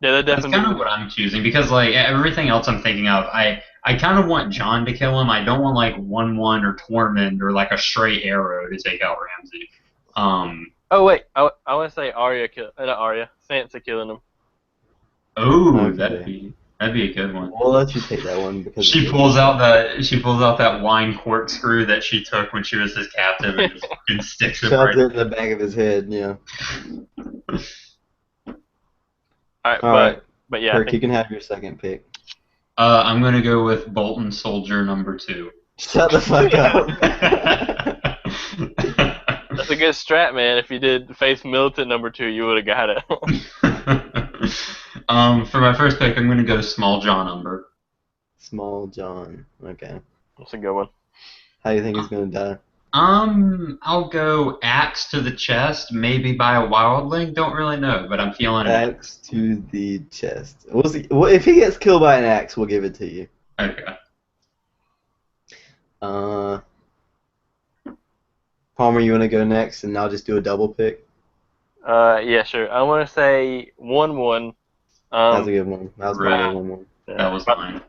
Yeah, that That's definitely. kind of what I'm choosing because like everything else I'm thinking of, I kind of want John to kill him. I don't want like 1-1 or Tormund or like a straight arrow to take out Ramsay. Oh wait, I want to say Arya not Arya, Sansa killing him. Oh, Okay. that'd be a good one. We'll let you take that one because She pulls out that wine corkscrew that she took when she was his captive and just fucking sticks it shoves right. it in the back of his head. Yeah. All All right. but yeah, Kirk, you can have your second pick. I'm gonna go with Bolton Soldier number 2. Shut the fuck up. that's a good strat, man. If you did face Militant number 2, you would have got it. For my first pick, I'm gonna go Small John Umber. Small John. Okay. That's a good one. How do you think he's gonna die? I'll go axe to the chest, maybe by a wildling. Don't really know, but I'm feeling it. Axe to the chest. Well, if he gets killed by an axe, we'll give it to you. Okay. Palmer, you want to go next, and I'll just do a double pick? Yeah, sure. I want to say 1-1. That's a good one. That was right. my 1-1. That was mine.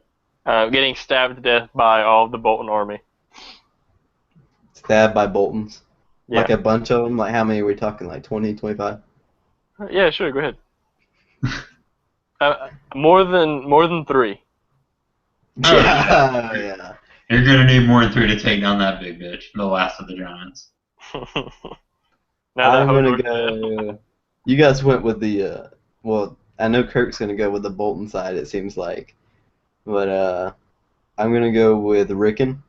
Getting stabbed to death by all of the Bolton army. Stabbed by Boltons. Yeah. Like a bunch of them? Like how many are we talking? Like 20, 25? Yeah, sure. Go ahead. More than 3. Yeah, yeah. You're gonna need more than 3 to take down that big bitch, the last of the giants. I'm gonna go. You guys went with the. Well, I know Kirk's gonna go with the Bolton side. It seems like, but I'm gonna go with Rickon.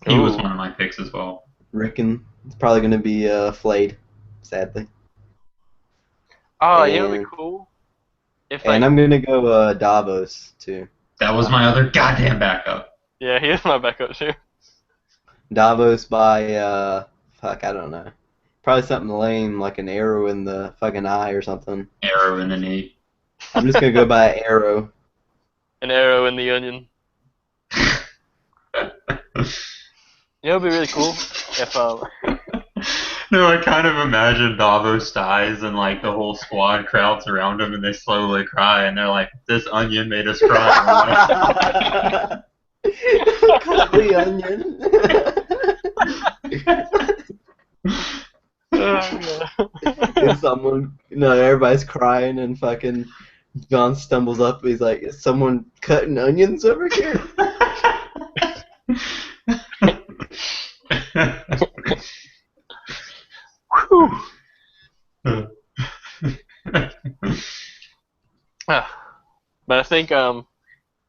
He was one of my picks as well. Rickon. It's probably gonna be flayed, sadly. Oh, you know, what'd be cool. If And I'm gonna go Davos too. That was my other goddamn backup. Yeah, he is my backup too. Davos by fuck, I don't know. Probably something lame like an arrow in the fucking eye or something. Arrow in the knee. I'm just gonna go by arrow. An arrow in the onion. You know, it'd be really cool if No, I kind of imagine Davos dies and like the whole squad crowds around him and they slowly cry and they're like, "This onion made us cry." Cut the onion. If someone, everybody's crying and fucking John stumbles up. He's like, "Is someone cutting onions over here?" But I think it'd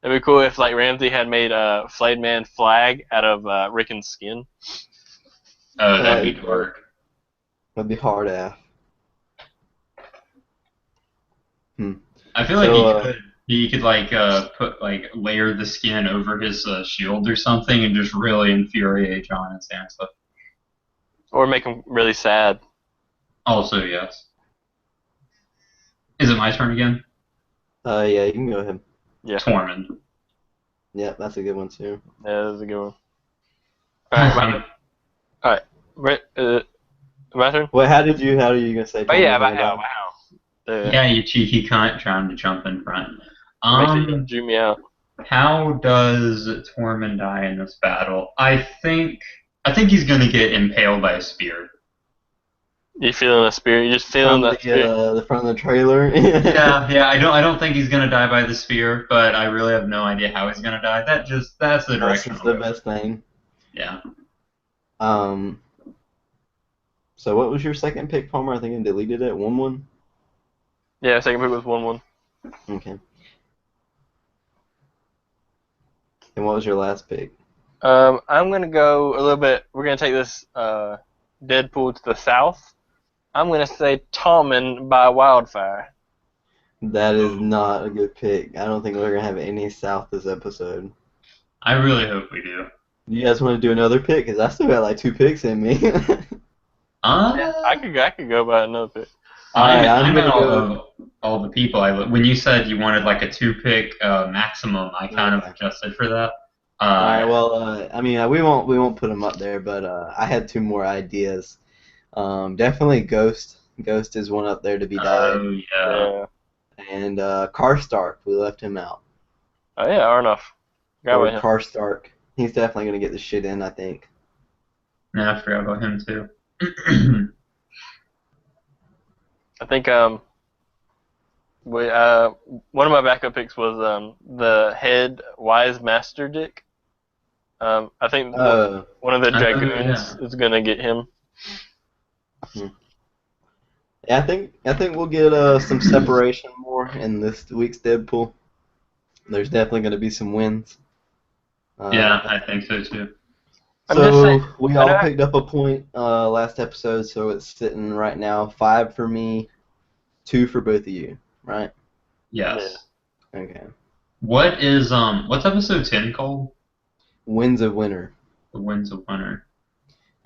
be cool if like Ramsay had made a flayed man flag out of Rickon's skin. Oh, that'd be dark. That'd be hard af. I feel like he could like put like layer the skin over his shield or something and just really infuriate Jon and Sansa. Or make him really sad. Also, yes. Is it my turn again? Yeah, you can go ahead. Yeah. Tormund. Yeah, that's a good one too. Yeah, that's a good one. Alright, my turn? Well, how are you gonna say? Oh yeah, about how? Yeah, you cheeky cunt trying to jump in front. You drew me out. How does Tormund die in this battle? I think he's gonna get impaled by a spear. You feeling a spear? You just feeling that spear? The front of the trailer. yeah. I don't think he's gonna die by the spear, but I really have no idea how he's gonna die. That's the direction. That's the best thing. Yeah. So what was your second pick, Palmer? I think I deleted it. 1-1. Yeah, second pick was 1-1. Okay. And what was your last pick? I'm gonna go a little bit. We're gonna take this Deadpool to the south. I'm gonna say Tommen by Wildfire. That is not a good pick. I don't think we're gonna have any south this episode. I really hope we do. You guys want to do another pick? Cause I still got like 2 picks in me. I could go by another pick. I meant all the people. When you said you wanted like a 2-pick maximum, I kind of adjusted for that. All right. Uh, Well, I mean, we won't put him up there, but I had two more ideas. Definitely Ghost. Ghost is one up there to be died, oh yeah. Yeah. and Karstark. We left him out. Oh yeah, Arnoff. Forgot Lord about him. Karstark. He's definitely gonna get the shit in, I think. Yeah, I forgot about him too. I think we one of my backup picks was the head wise master dick. I think Uh, one of the Oh dragoons yeah. is gonna get him. yeah, I think we'll get some separation more in this week's Deadpool. There's definitely gonna be some wins. Yeah, Uh, I think so too. I'm just saying. so we I all know. picked up a point last episode, so it's sitting right now 5 for me, 2 for both of you, right? Yeah. Yes. Okay. What's episode 10 called? Wins of Winter. The Winds of Winter.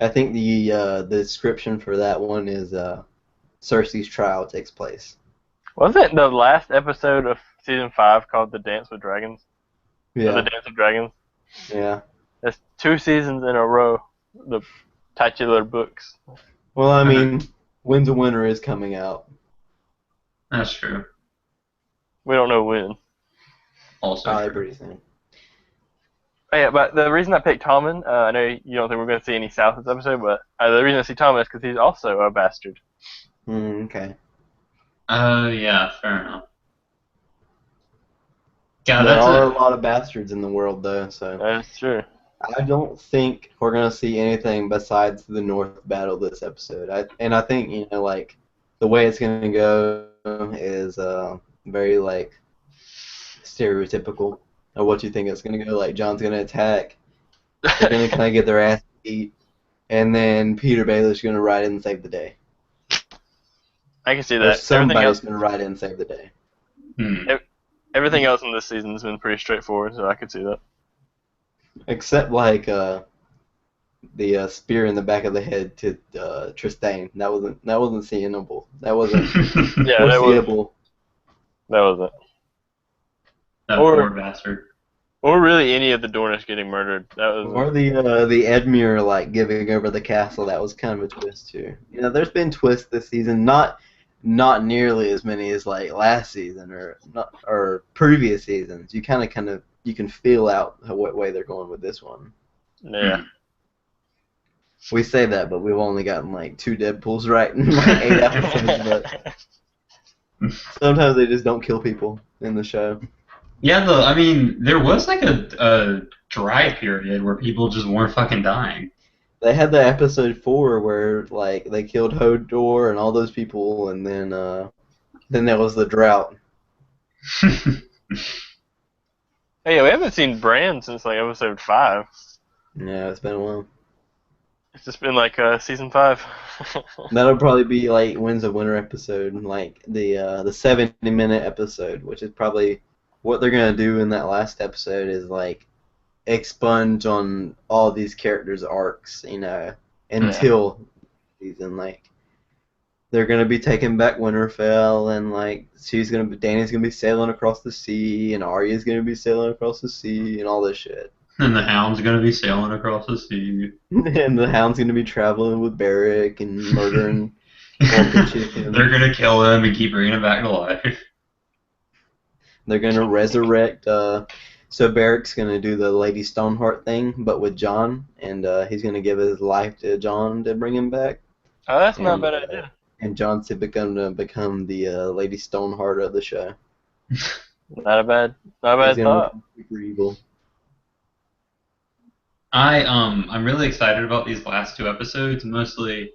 I think the description for that one is Cersei's trial takes place. Wasn't the last episode of season 5 called The Dance with Dragons? Or The Yeah, Dance of Dragons? yeah. That's 2 seasons in a row. The titular books. Well, I mean, Winds of Winter is coming out. That's true. We don't know when. Also Probably true. pretty soon. Oh, yeah, but the reason I picked Tommen, I know you don't think we're going to see any South this episode, but the reason I see Tommen is because he's also a bastard. Okay. Oh yeah, fair enough. Yeah, There that's are a a lot of bastards in the world, though, so That's true. I don't think we're gonna see anything besides the North battle this episode. I think like the way it's gonna go is very like stereotypical of what you think it's gonna go. Like John's gonna attack, they're gonna kind of get their ass beat, and then Peter Baelish gonna ride in and save the day, I can see or that. Everything else, somebody's gonna ride in and save the day. hmm. everything else in this season has been pretty straightforward, so I could see that. Except like the spear in the back of the head to Tristane. That wasn't seeable. That wasn't Yeah, foreseeable. that wasn't. That Or poor bastard. or really any of the Dornish getting murdered. That was Or the Edmure like giving over the castle. That was kind of a twist too. There's been twists this season. Not nearly as many as like last season or previous seasons. You kind of you can feel out what way they're going with this one. yeah. We say that, but we've only gotten like 2 Deadpools right in like 8 episodes. But sometimes they just don't kill people in the show. Yeah, I mean, there was like a dry period where people just weren't fucking dying. They had the episode 4 where like they killed Hodor and all those people, and then there was the drought. Hey, yeah, we haven't seen Bran since like episode 5. Yeah, it's been a while. It's just been like season 5. That'll probably be like Winds of Winter episode, like the 70-minute episode, which is probably what they're gonna do in that last episode is like expunge on all these characters' arcs, until season. Like they're gonna be taking back Winterfell, and like Dany's gonna be sailing across the sea, and Arya's gonna be sailing across the sea, and all this shit. And the hound's gonna be sailing across the sea. And the Hound's gonna be traveling with Beric and murdering all the chickens. They're gonna kill him and keep bringing him back to life. They're gonna resurrect. So Beric's gonna do the Lady Stoneheart thing, but with Jon, and he's gonna give his life to Jon to bring him back. Oh, that's not a And, bad idea. And Jon's to become the Lady Stoneheart of the show. Not a bad He's thought. gonna become super evil. I'm really excited about these last 2 episodes, mostly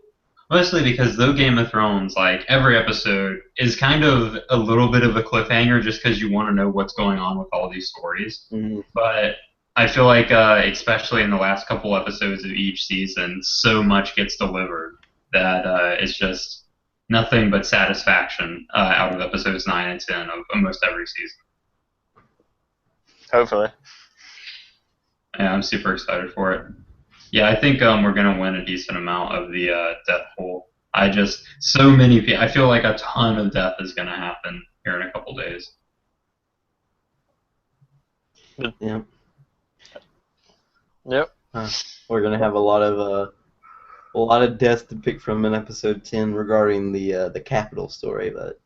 because though Game of Thrones, like every episode is kind of a little bit of a cliffhanger just because you want to know what's going on with all these stories. Mm-hmm. But I feel like, especially in the last couple episodes of each season, so much gets delivered that it's just nothing but satisfaction out of episodes 9 and 10 of almost every season. Hopefully. Yeah, I'm super excited for it. Yeah, I think we're gonna win a decent amount of the death pool. So many people. I feel like a ton of death is gonna happen here in a couple days. Yeah. Yep. We're gonna have a lot of deaths to pick from in episode 10 regarding the capital story, but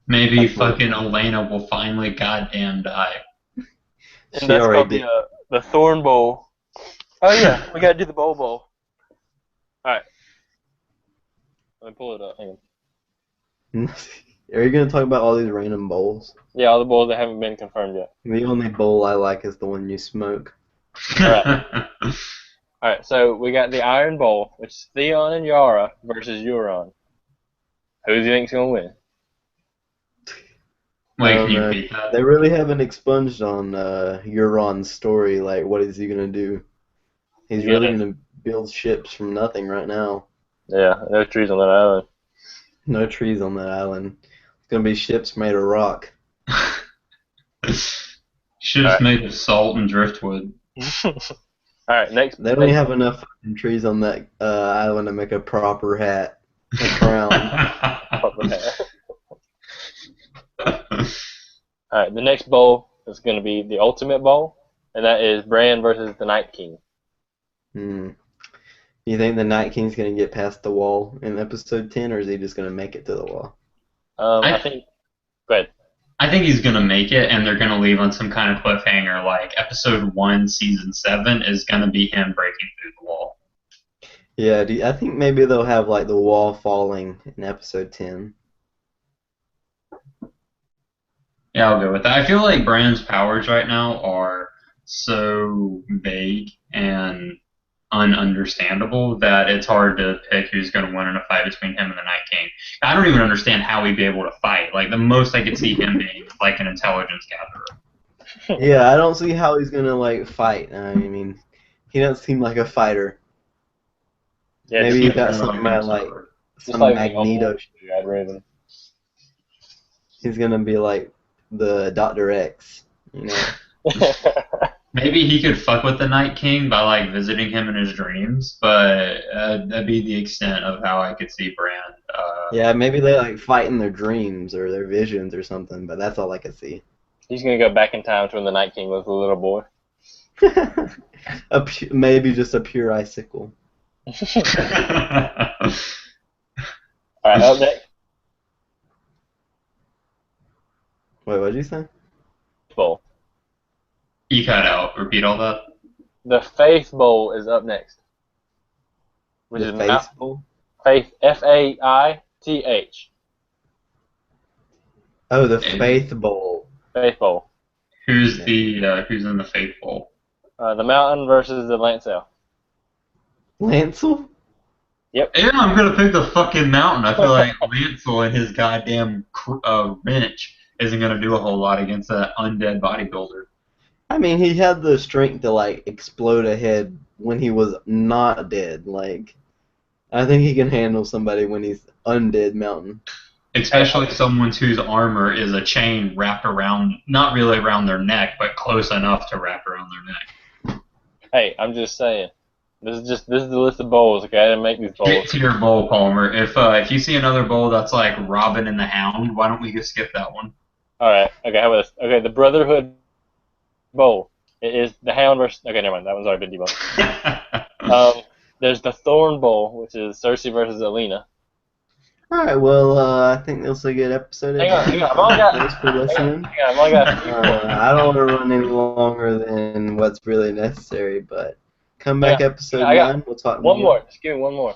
Maybe that's more. fucking Elena will finally goddamn die. And She that's already called did. the Thorn Bowl. Oh yeah, we gotta do the Bowl. All right. Let me pull it up. Hang on. Are you gonna talk about all these random bowls? Yeah, all the bowls that haven't been confirmed yet. The only bowl I like is the one you smoke. Alright. Alright, so we got the Iron Bowl, which is Theon and Yara versus Euron. Who do you think's gonna win? I Wait, don't can you know. repeat that? They really haven't expunged on Euron's story. Like, what is he gonna do? He's really gonna build ships from nothing right now. Yeah, no trees on that island. No trees on that island. It's gonna be ships made of rock. Ships made of salt and driftwood. Alright, next. They don't even have enough fucking trees on that island to make a proper hat, a crown. Alright, the next bowl is gonna be the Ultimate Bowl, and that is Bran versus the Night King. You think the Night King's gonna get past the wall in episode 10, or is he just gonna make it to the wall? I think. Go ahead. I think he's gonna make it, and they're gonna leave on some kind of cliffhanger, like episode 1, season 7 is gonna be him breaking through the wall. Yeah, I think maybe they'll have like the wall falling in episode 10. Yeah, I'll go with that. I feel like Bran's powers right now are so vague and ununderstandable that it's hard to pick who's going to win in a fight between him and the Night King. I don't even understand how he'd be able to fight. Like, the most I could see him being is like an intelligence gatherer. Yeah, I don't see how he's gonna like fight. I mean, he doesn't seem like a fighter. Yeah, Maybe he got just something like some like Magneto. Red Raven. He's gonna be like the Dr. X, you know. Maybe he could fuck with the Night King by like visiting him in his dreams, but that'd be the extent of how I could see Bran. Yeah, maybe they like fight in their dreams or their visions or something, but that's all I can see. He's gonna go back in time to when the Night King was a little boy. Maybe just a pure icicle. Alright, up next. Wait, what did you say? Bowl. You cut out. Repeat all that. The Faith Bowl is up next. Which The is Face Bowl? Faith, Faith. Oh, the Faith Bowl. Faith Bowl. Who's in the Faithful? The Mountain versus the Lancel. Lancel? Yep. Yeah, I'm gonna pick the fucking Mountain. I feel like Lancel and his goddamn wrench isn't gonna do a whole lot against that undead bodybuilder. I mean, he had the strength to like explode a head when he was not dead. Like, I think he can handle somebody when he's undead Mountain. Especially someone whose armor is a chain wrapped around, not really around their neck, but close enough to wrap around their neck. Hey, I'm just saying. This is the list of bowls. Okay, I didn't make these bowls. Get to your bowl, Palmer. If you see another bowl that's like Robin and the Hound, why don't we just skip that one? All right. Okay, how about this? Okay, the Brotherhood Bowl. It is the Hound versus. Okay, never mind. That one's already been debunked. There's the Thorn Bowl, which is Cersei versus Alina. Alright, well, I think this was a good episode. Hang on. I've only got. Thanks for listening. Hang on, I've only got. I don't want to run any longer than what's really necessary, but come back episode 9. We'll talk One more. more. Just give me one more.